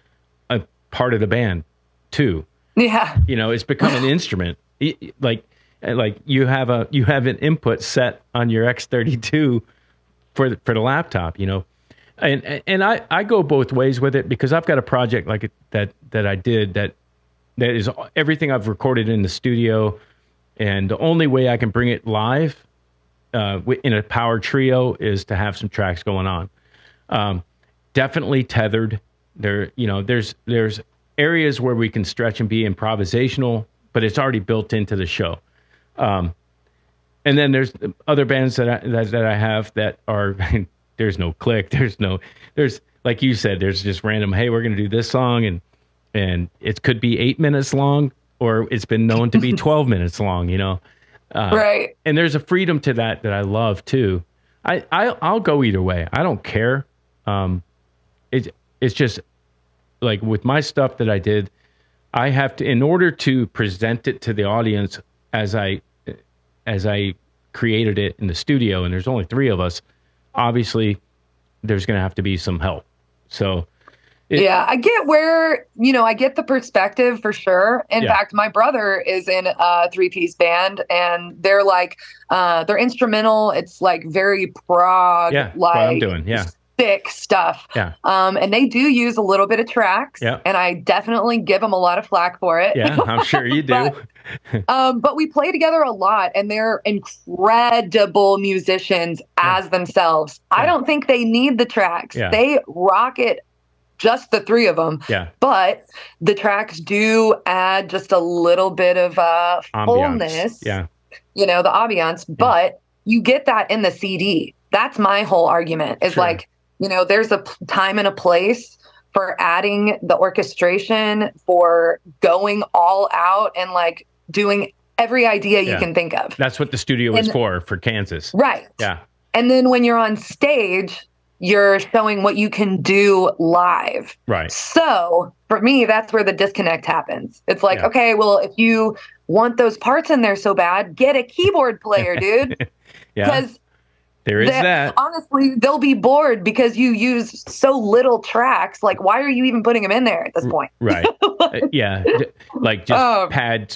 a part of the band too. Yeah. You know, it's become an instrument. Like you have an input set on your X32 for the laptop, you know. And I go both ways with it because I've got a project like that I did that is everything I've recorded in the studio, and the only way I can bring it live in a power trio is to have some tracks going on. Definitely tethered. There, you know, there's areas where we can stretch and be improvisational, but it's already built into the show. And then there's other bands that I have that are there's no click, there's like you said, there's just random. Hey, we're gonna do this song, and it could be 8 minutes long, or it's been known to be 12 minutes long. You know, Right. and there's a freedom to that I love too. I'll go either way. I don't care. It's just like with my stuff that I did, I have to, in order to present it to the audience as I created it in the studio, and there's only 3 of us, obviously there's going to have to be some help. So Yeah, I get where, you know, I get the perspective for sure. In Yeah. fact, my brother is in a 3-piece band and they're like, they're instrumental. It's like very prog, Yeah, that's like what I'm doing, yeah. thick stuff. Yeah. And they do use a little bit of tracks. Yeah. And I definitely give them a lot of flack for it. yeah, I'm sure you do. But we play together a lot and they're incredible musicians as themselves. I don't think they need the tracks. Yeah. They rock it, just the 3 of them. Yeah. But the tracks do add just a little bit of Ambiance. fullness, Yeah. you know, the ambiance. But you get that in the CD. That's my whole argument is Sure. like, there's a time and a place for adding the orchestration, for going all out and like doing every idea you Yeah. can think of. That's what the studio is And- for Kansas. Right. Yeah. And then when you're on stage, you're showing what you can do live. Right. So for me, that's where the disconnect happens. It's like, Yeah. okay, well, if you want those parts in there so bad, get a keyboard player, dude. Yeah. Because There is that. honestly, they'll be bored because you use so little tracks. Like, why are you even putting them in there at this point? Right. Yeah. Like just Um,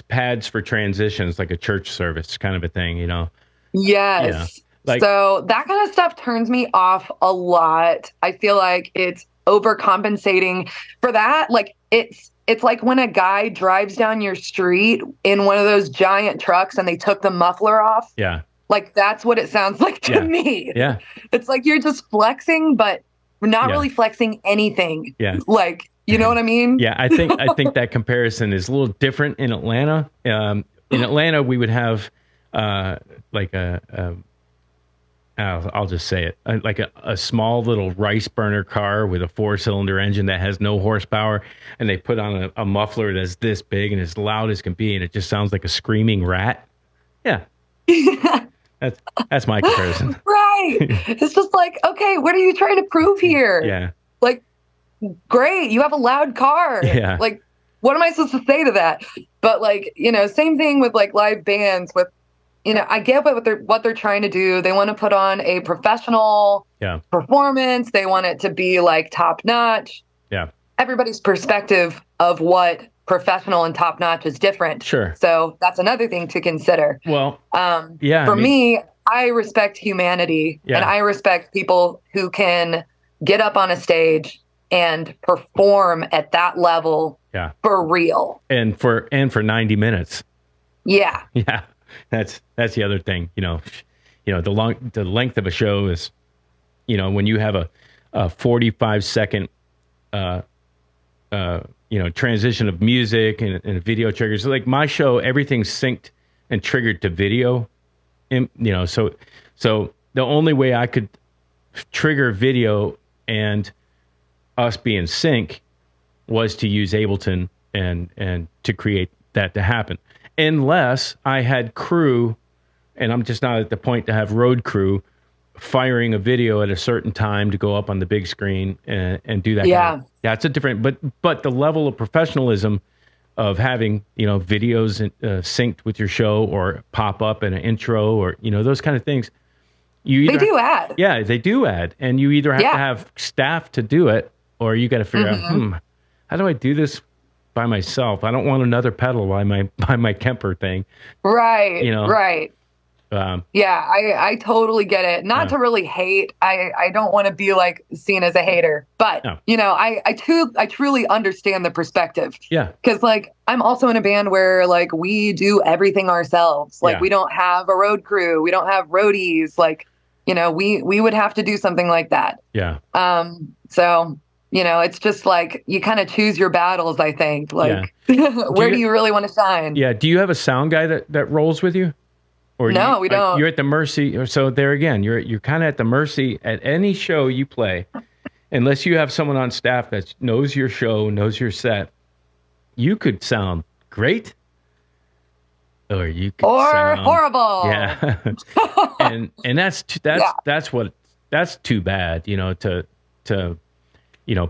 pads for transitions, like a church service kind of a thing, Yes. Yeah. Like- So that kind of stuff turns me off a lot. I feel like it's overcompensating for that. Like it's like when a guy drives down your street in one of those giant trucks and they took the muffler off. Yeah. Like that's what it sounds like to Yeah. me. Yeah. It's like you're just flexing, but we're not Yeah. really flexing anything. Yeah. Like, you know what I mean? Yeah, I think that comparison is a little different in Atlanta. In Atlanta, we would have like I'll just say it, like a small little rice burner car with a 4-cylinder engine that has no horsepower, and they put on a muffler that's this big and as loud as can be, and it just sounds like a screaming rat. Yeah, that's my comparison. Right. It's just like, okay, what are you trying to prove here? Yeah, Like, great, you have a loud car. Yeah. Like, what am I supposed to say to that? But like, same thing with like live bands with, I get what they're trying to do. They want to put on a professional yeah, performance. They want it to be like top notch. yeah. Everybody's perspective of what professional and top notch is different. Sure. So that's another thing to consider. Well, yeah. For me, I respect humanity Yeah. and I respect people who can get up on a stage and perform at that level yeah, for real. and for 90 minutes. Yeah. Yeah, that's the other thing. The length of a show is, when you have a 45-second, transition of music and video triggers. So like my show, everything's synced and triggered to video. And, so the only way I could trigger video and us be in sync was to use Ableton and to create that to happen. Unless I had crew, and I'm just not at the point to have road crew firing a video at a certain time to go up on the big screen and do that. Yeah. That's a different, but the level of professionalism of having, videos synced with your show or pop up in an intro or, those kind of things. They do add. Yeah, they do add. And you either have Yeah. to have staff to do it or you got to figure out, how do I do this by myself? I don't want another pedal by my Kemper thing. Right. You know. Right. Yeah, I totally get it. Not Yeah. to really hate. I don't want to be like seen as a hater, but No. I truly understand the perspective. Yeah. Because like I'm also in a band where like we do everything ourselves. Like Yeah. we don't have a road crew. We don't have roadies. Like, we would have to do something like that. Yeah. So, it's just like you kind of choose your battles, I think. Like where do you really want to shine? Yeah. Do you have a sound guy that rolls with you? Or No, we don't. You're at the mercy. So there again, you're kind of at the mercy at any show you play, unless you have someone on staff that knows your show, knows your set. You could sound great, or you could Or sound horrible. Yeah, and that's too bad. To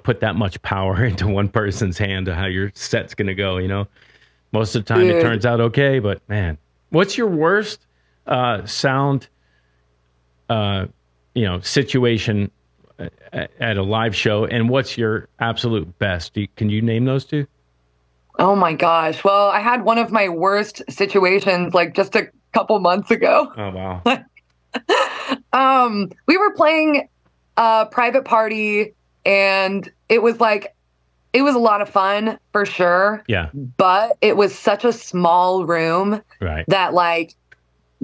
put that much power into one person's hand to how your set's gonna go. Most of the time it Dude. turns out okay, but man, what's your worst sound situation at a live show, and what's your absolute best? Can you name those two? Oh my gosh. Well, I had one of my worst situations like just a couple months ago. Oh wow. We were playing a private party and it was a lot of fun for sure, Yeah. but it was such a small room Right. that like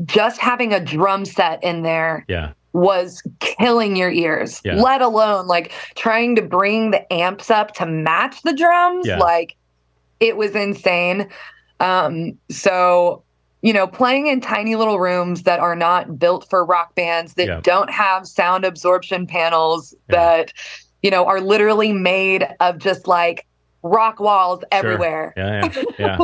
just having a drum set in there Yeah. was killing your ears, Yeah. let alone like trying to bring the amps up to match the drums. Yeah. Like it was insane. So playing in tiny little rooms that are not built for rock bands, that Yeah. don't have sound absorption panels, that, are literally made of just like rock walls everywhere. Yeah, yeah.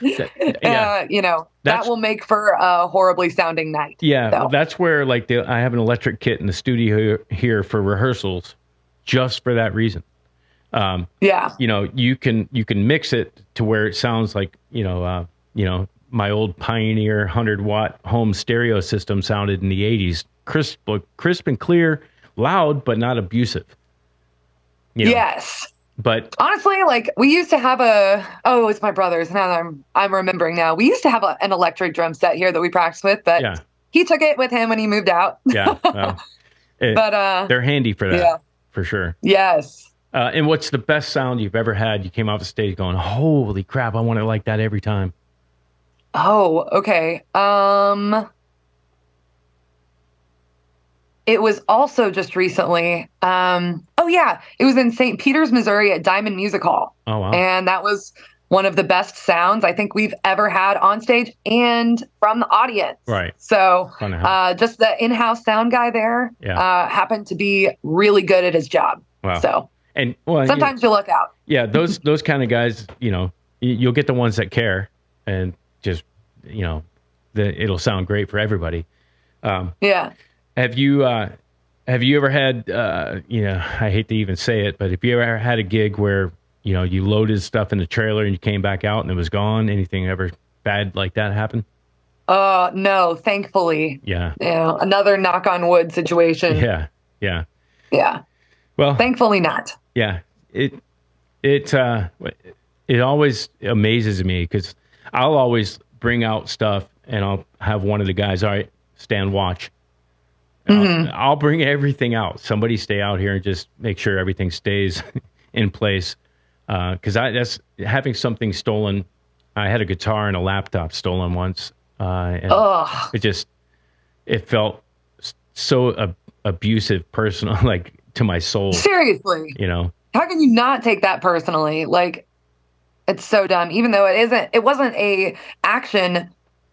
That That's- will make for a horribly sounding night. Yeah, So, that's where like I have an electric kit in the studio here for rehearsals, just for that reason. yeah. You can mix it to where it sounds like my old Pioneer 100-watt home stereo system sounded in the 80s, crisp and clear, loud but not abusive. Yes. But Honestly, like we used to have it's my brother's. Now that I'm remembering now. We used to have an electric drum set here that we practiced with, but yeah, he took it with him when he moved out. yeah. Well, But they're handy for that, yeah. for sure. Yes. And what's the best sound you've ever had? You came off the stage going, "Holy crap! I want it like that every time." Oh, okay. It was also just recently. It was in St. Peters, Missouri at Diamond Music Hall. Oh wow! And that was one of the best sounds I think we've ever had on stage and from the audience. Right. So Fun to have. just the in-house sound guy there happened to be really good at his job. Wow. So And well, sometimes you look out. yeah, those kind of guys, you'll get the ones that care, and just it'll sound great for everybody. Yeah. Have you ever had I hate to even say it, but if you ever had a gig where you loaded stuff in the trailer and you came back out and it was gone? Anything ever bad like that happen? No, thankfully. Yeah. Another knock on wood situation. Yeah. Yeah. Yeah. Well, Thankfully not. yeah. It always amazes me because I'll always bring out stuff and I'll have one of the guys, all right, stand watch. I'll bring everything out. Somebody stay out here and just make sure everything stays in place. Because that's having something stolen. I had a guitar and a laptop stolen once, and it felt so abusive, personal, like to my soul. Seriously. How can you not take that personally? Like, it's so dumb. Even though it wasn't a action.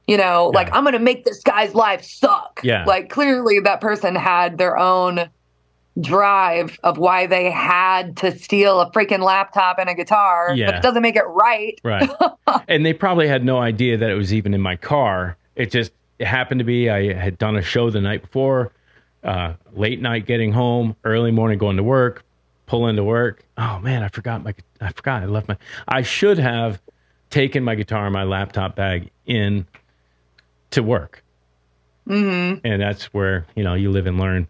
Like I'm going to make this guy's life suck. Yeah. Like clearly that person had their own drive of why they had to steal a freaking laptop and a guitar, Yeah. but it doesn't make it right. Right. And they probably had no idea that it was even in my car. It happened to be, I had done a show the night before, late night getting home, early morning going to work, pull into work. Oh man, I forgot I left I should have taken my guitar and my laptop bag in to work. Mm-hmm. And that's where, you live and learn.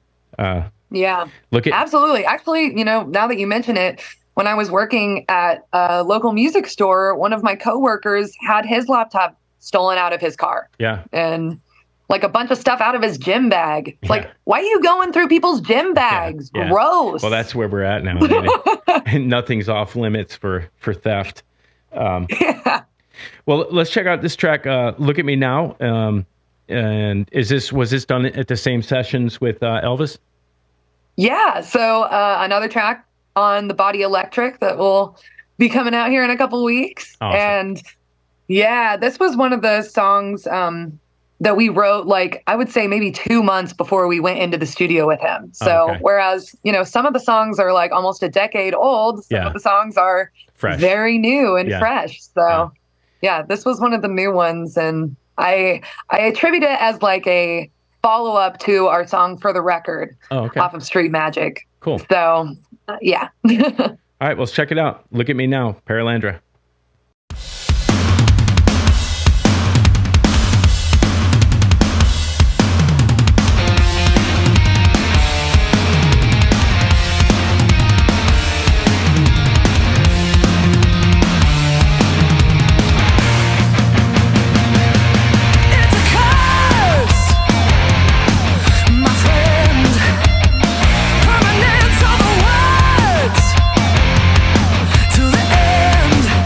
Yeah, Look at absolutely. Actually, now that you mention it, when I was working at a local music store, one of my coworkers had his laptop stolen out of his car. Yeah. And like a bunch of stuff out of his gym bag. Yeah. Like, why are you going through people's gym bags? Yeah. Gross. Well, that's where we're at now. I mean, nothing's off limits for theft. Yeah. Well, let's check out this track. Look at Me Now. And was this done at the same sessions with Elvis? Yeah. So another track on the Body Electric that will be coming out here in a couple weeks. Awesome. And yeah, this was one of the songs that we wrote, like, I would say maybe 2 months before we went into the studio with him. So okay. whereas, some of the songs are like almost a decade old, some Yeah. of the songs are Fresh. very new and Yeah. fresh. So yeah, this was one of the new ones. And I attribute it as like a follow-up to our song For the Record Oh, okay. off of Street Magic. Cool. So yeah. All right, let's check it out. Look at Me Now, Paralandra. It's a curse, my friend. Permanence of the words to the end.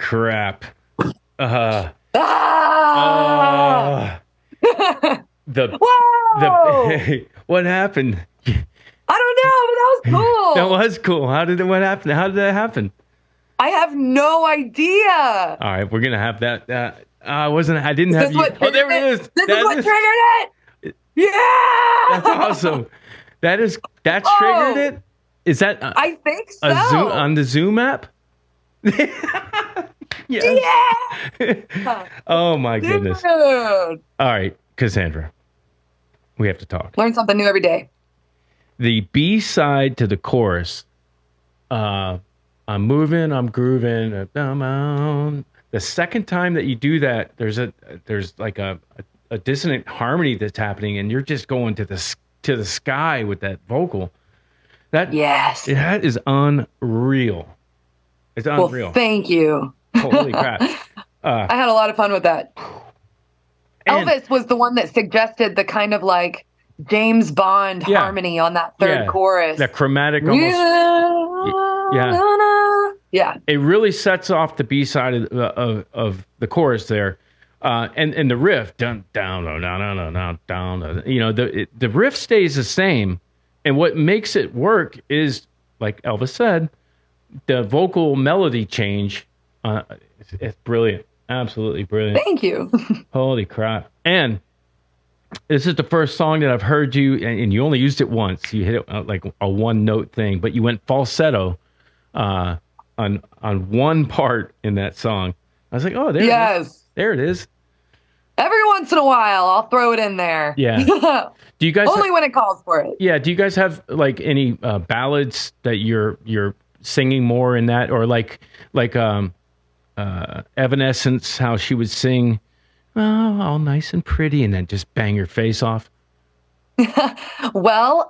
crap. Ah! The Whoa! what happened? I don't know, but that was cool. That was cool. What happened? How did that happen? I have no idea. All right, we're gonna have that. I didn't have you. Oh, there it is. This That is what is- triggered it. Yeah. That's awesome. That triggered it. Is that I think so. a Zoom on the Zoom app? Yes. Yeah. Oh my goodness. Dude. All right, Cassandra, we have to talk. Learn something new every day. The B side to the chorus. I'm moving, I'm grooving. The second time that you do that, there's like a dissonant harmony that's happening, and you're just going to the sky with that vocal. Yes. That is unreal. It's Well, unreal. thank you. Holy crap. I had a lot of fun with that. And- Elvis was the one that suggested the kind of like James Bond Yeah. harmony on that third chorus. The chromatic almost. Yeah. It really sets off the B side of the chorus there, and the riff down down down down down down. You know, the riff stays the same, and what makes it work is, like Elvis said, the vocal melody change. It's brilliant, absolutely brilliant. Thank you. Holy crap! And this is the first song that I've heard you, and you only used it once. You hit it like a one note thing, but you went falsetto on one part in that song. I was like, oh, there it is. Yes. There it is. Every once in a while, I'll throw it in there. Yeah. Do you guys Only when it calls for it. Yeah, do you guys have like any ballads that you're singing more in that, or like Evanescence, how she would sing, oh, all nice and pretty, and then just bang your face off? Well,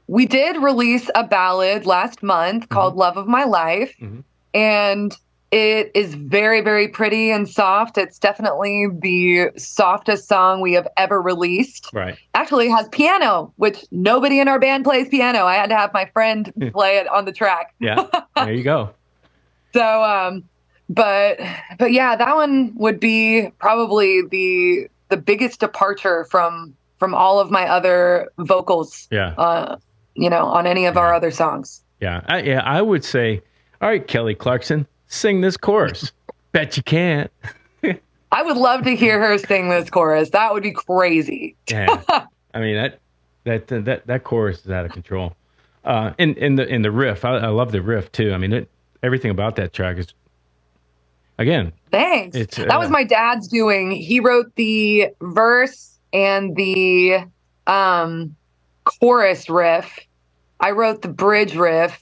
we did release a ballad last month called Love of My Life. Mhm. And it is very, very pretty and soft. It's definitely the softest song we have ever released. Right. Actually, it has piano, which nobody in our band plays piano. I had to have my friend play it on the track. Yeah. There you go. So, but yeah, that one would be probably the biggest departure from all of my other vocals. Yeah. On any of our other songs. Yeah. I would say, all right, Kelly Clarkson, sing this chorus. Bet you can't. I would love to hear her sing this chorus. That would be crazy. Yeah. I mean, that chorus is out of control. In the riff, I love the riff too. I mean, everything about that track is, again, Thanks. It's, that was my dad's doing. He wrote the verse and the chorus riff. I wrote the bridge riff.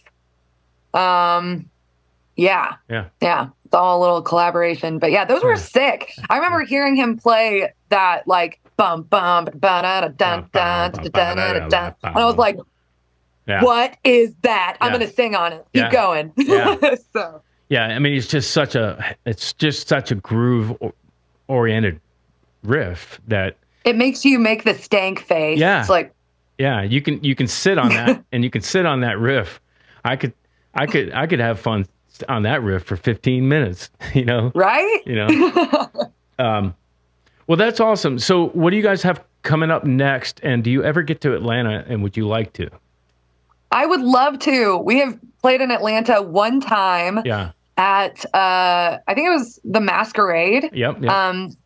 Yeah. It's all a little collaboration. But yeah, those were sick. I remember hearing him play that like bum bum ba da da dun dun dun dun dun. And I was like, yeah. what is that? I'm Yeah. gonna sing on it. Yeah. Keep going. Yeah. So Yeah, I mean, it's just such a groove oriented riff that, it makes you make the stank face. Yeah. It's like, yeah, you can sit on that and you can sit on that riff. I could have fun on that riff for 15 minutes, you know? right? You know. Well, that's awesome. So, what do you guys have coming up next, and do you ever get to Atlanta, and would you like to? I would love to. We have played in Atlanta one time Yeah. at I think it was the Masquerade. Yep.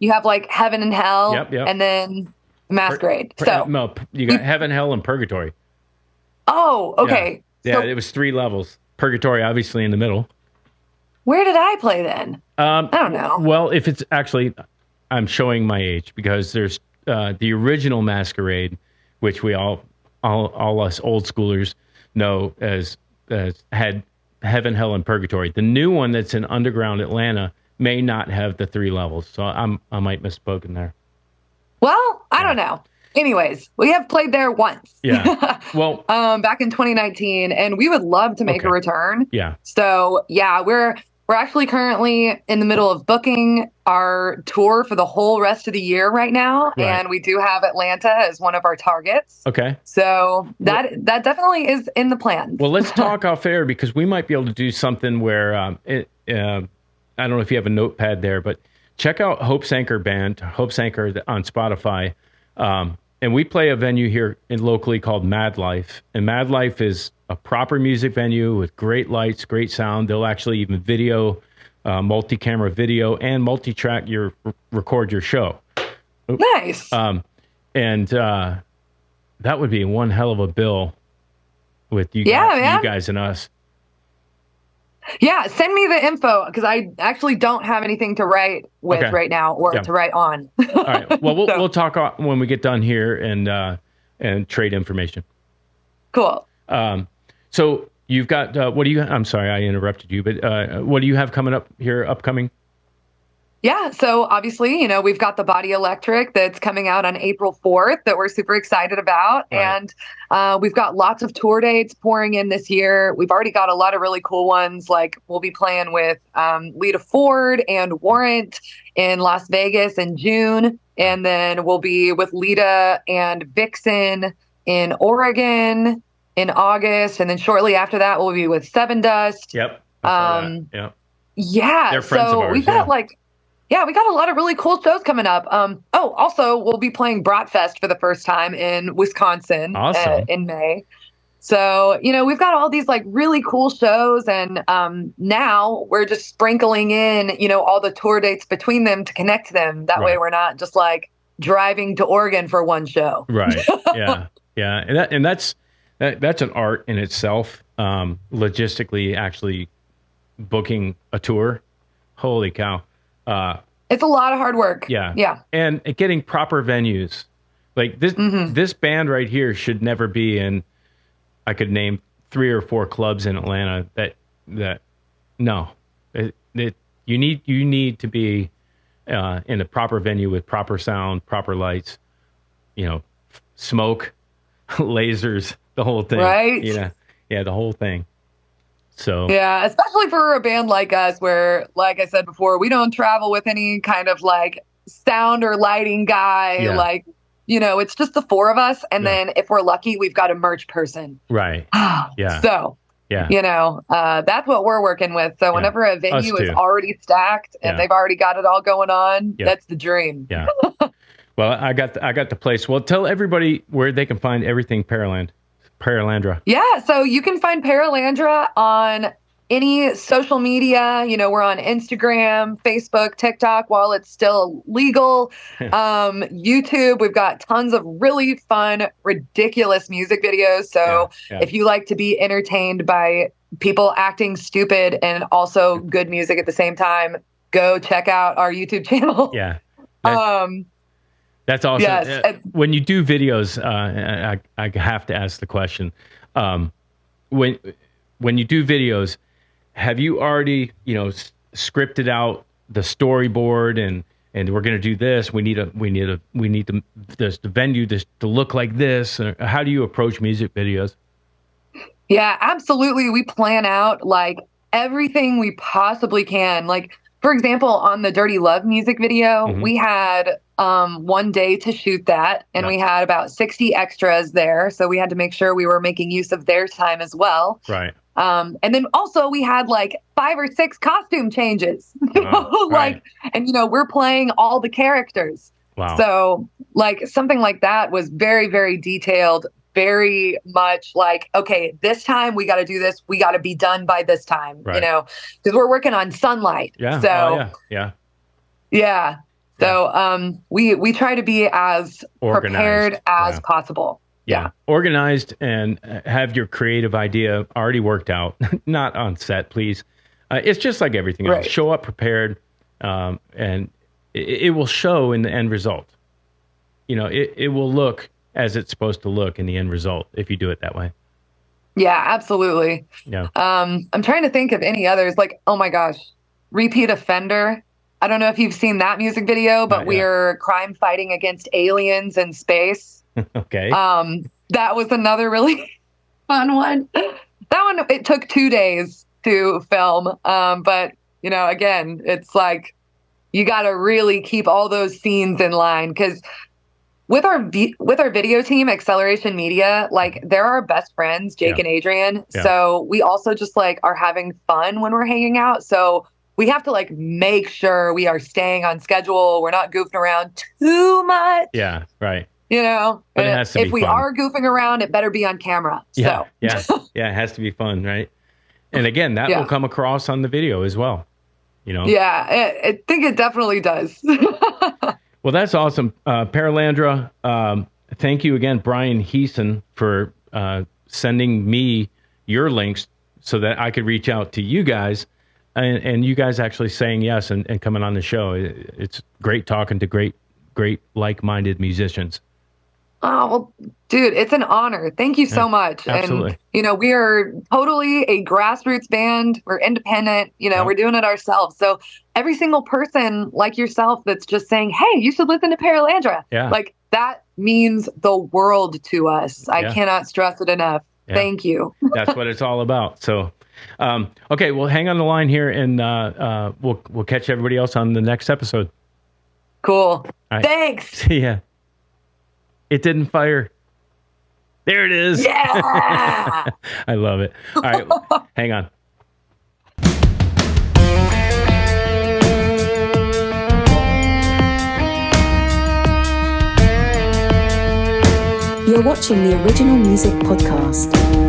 You have like Heaven and Hell, Yep. and then Masquerade. No, you got Heaven, Hell, and Purgatory. Oh, okay. Yeah, So it was 3 levels. Purgatory, obviously, in the middle. where did I play then? I don't know. Well, if it's actually, I'm showing my age because there's the original Masquerade, which we all us old schoolers know as had Heaven, Hell, and Purgatory. The new one that's in Underground Atlanta may not have the 3 levels, so I might misspoken there. Well, I don't know. Anyways, we have played there once. Yeah. Well, back in 2019, and we would love to make a return. yeah. So yeah, we're actually currently in the middle of booking our tour for the whole rest of the year right now, Right. and we do have Atlanta as one of our targets. Okay. So that definitely is in the plans. Well, let's talk off air because we might be able to do something where I don't know if you have a notepad there, but check out Hope's Anchor Band, Hope's Anchor on Spotify. And we play a venue here locally called Mad Life. And Mad Life is a proper music venue with great lights, great sound. They'll actually even video, multi-camera video, and multi-track record your show. Nice. And that would be one hell of a bill with you, man. you guys and us. Yeah, send me the info because I actually don't have anything to write with right now or to write on. All right. Well, we'll talk when we get done here and trade information. Cool. So you've got I'm sorry I interrupted you, but what do you have coming up here upcoming? Yeah, so obviously, we've got the Body Electric that's coming out on April 4th that we're super excited about. Right. And we've got lots of tour dates pouring in this year. We've already got a lot of really cool ones. Like we'll be playing with Lita Ford and Warrant in Las Vegas in June. And then we'll be with Lita and Vixen in Oregon in August. And then shortly after that, we'll be with Seven Dust. Yep. I saw that. Yep. Yeah. They're friends of ours, we've got we got a lot of really cool shows coming up. Also, we'll be playing Bratfest for the first time in Wisconsin in May. So, we've got all these like really cool shows. And now we're just sprinkling in, all the tour dates between them to connect them. That way we're not just like driving to Oregon for one show. Right. Yeah. Yeah. And that's an art in itself. Logistically, actually booking a tour. Holy cow. It's a lot of hard work. Yeah. Yeah. And getting proper venues. Like this band right here should never be in, I could name 3 or 4 clubs in Atlanta you need to be in a proper venue with proper sound, proper lights, smoke, lasers, the whole thing. Right. Yeah, the whole thing. So yeah, especially for a band like us where, like I said before, we don't travel with any kind of like sound or lighting guy. Yeah. Like, it's just the 4 of us. And then if we're lucky, we've got a merch person. Right. Yeah. So, that's what we're working with. So whenever a venue is already stacked and they've already got it all going on, that's the dream. Yeah. Well, I got the place. Well, tell everybody where they can find everything Paralandra. Yeah, so you can find Paralandra on any social media. We're on Instagram, Facebook, TikTok while it's still legal. YouTube, we've got tons of really fun, ridiculous music videos. So if you like to be entertained by people acting stupid and also good music at the same time, go check out our YouTube channel. Yeah. That's awesome. Yes. When you do videos, I have to ask the question. When you do videos, have you already, scripted out the storyboard and we're going to do this? We need the venue to look like this. How do you approach music videos? Yeah, absolutely. We plan out like everything we possibly can. Like, for example, on the Dirty Love music video, we had one day to shoot that, and we had about 60 extras there. So we had to make sure we were making use of their time as well. Right. And then also we had like 5 or 6 costume changes. Right. And we're playing all the characters. Wow. So like something like that was very, very detailed. Very much like, okay, this time we got to do this. We got to be done by this time, because we're working on sunlight. Yeah. So yeah. So we try to be as organized, prepared as possible. Yeah. Organized and have your creative idea already worked out. Not on set, please. It's just like everything else. Show up prepared, and it will show in the end result. It will look as it's supposed to look in the end result if you do it that way. Yeah, absolutely. Yeah. I'm trying to think of any others. Like, oh my gosh, Repeat Offender. I don't know if you've seen that music video, but we're crime fighting against aliens in space. Okay. That was another really fun one. That one, it took 2 days to film. But again, it's like, you got to really keep all those scenes in line because with our video team, Acceleration Media, like they're our best friends, Jake and Adrian. Yeah. So we also just like are having fun when we're hanging out. So we have to like make sure we are staying on schedule. We're not goofing around too much. Yeah, right. You know, But it has to if be we fun. are goofing around, it better be on camera. Yeah, So yeah, yeah. It has to be fun, right? And again, that Yeah. will come across on the video as well. You know. yeah, I think it definitely does. Well, that's awesome, Paralandra. Thank you again, Brian Heeson, for sending me your links so that I could reach out to you guys, and you guys actually saying yes and coming on the show. It's great talking to great like-minded musicians. Oh, well, dude, it's an honor. Thank you so much. absolutely. And, you know, we are totally a grassroots band. We're independent. You know, Yeah. we're doing it ourselves. So every single person like yourself that's just saying, hey, you should listen to Paralandra. Yeah. Like, that means the world to us. I Yeah. cannot stress it enough. Yeah. Thank you. That's what it's all about. So, okay, well, hang on the line here, and we'll catch everybody else on the next episode. Cool. All right. Thanks. See ya. It didn't fire. There it is. Yeah. I love it. All right, hang on. You're watching the Original Music Podcast.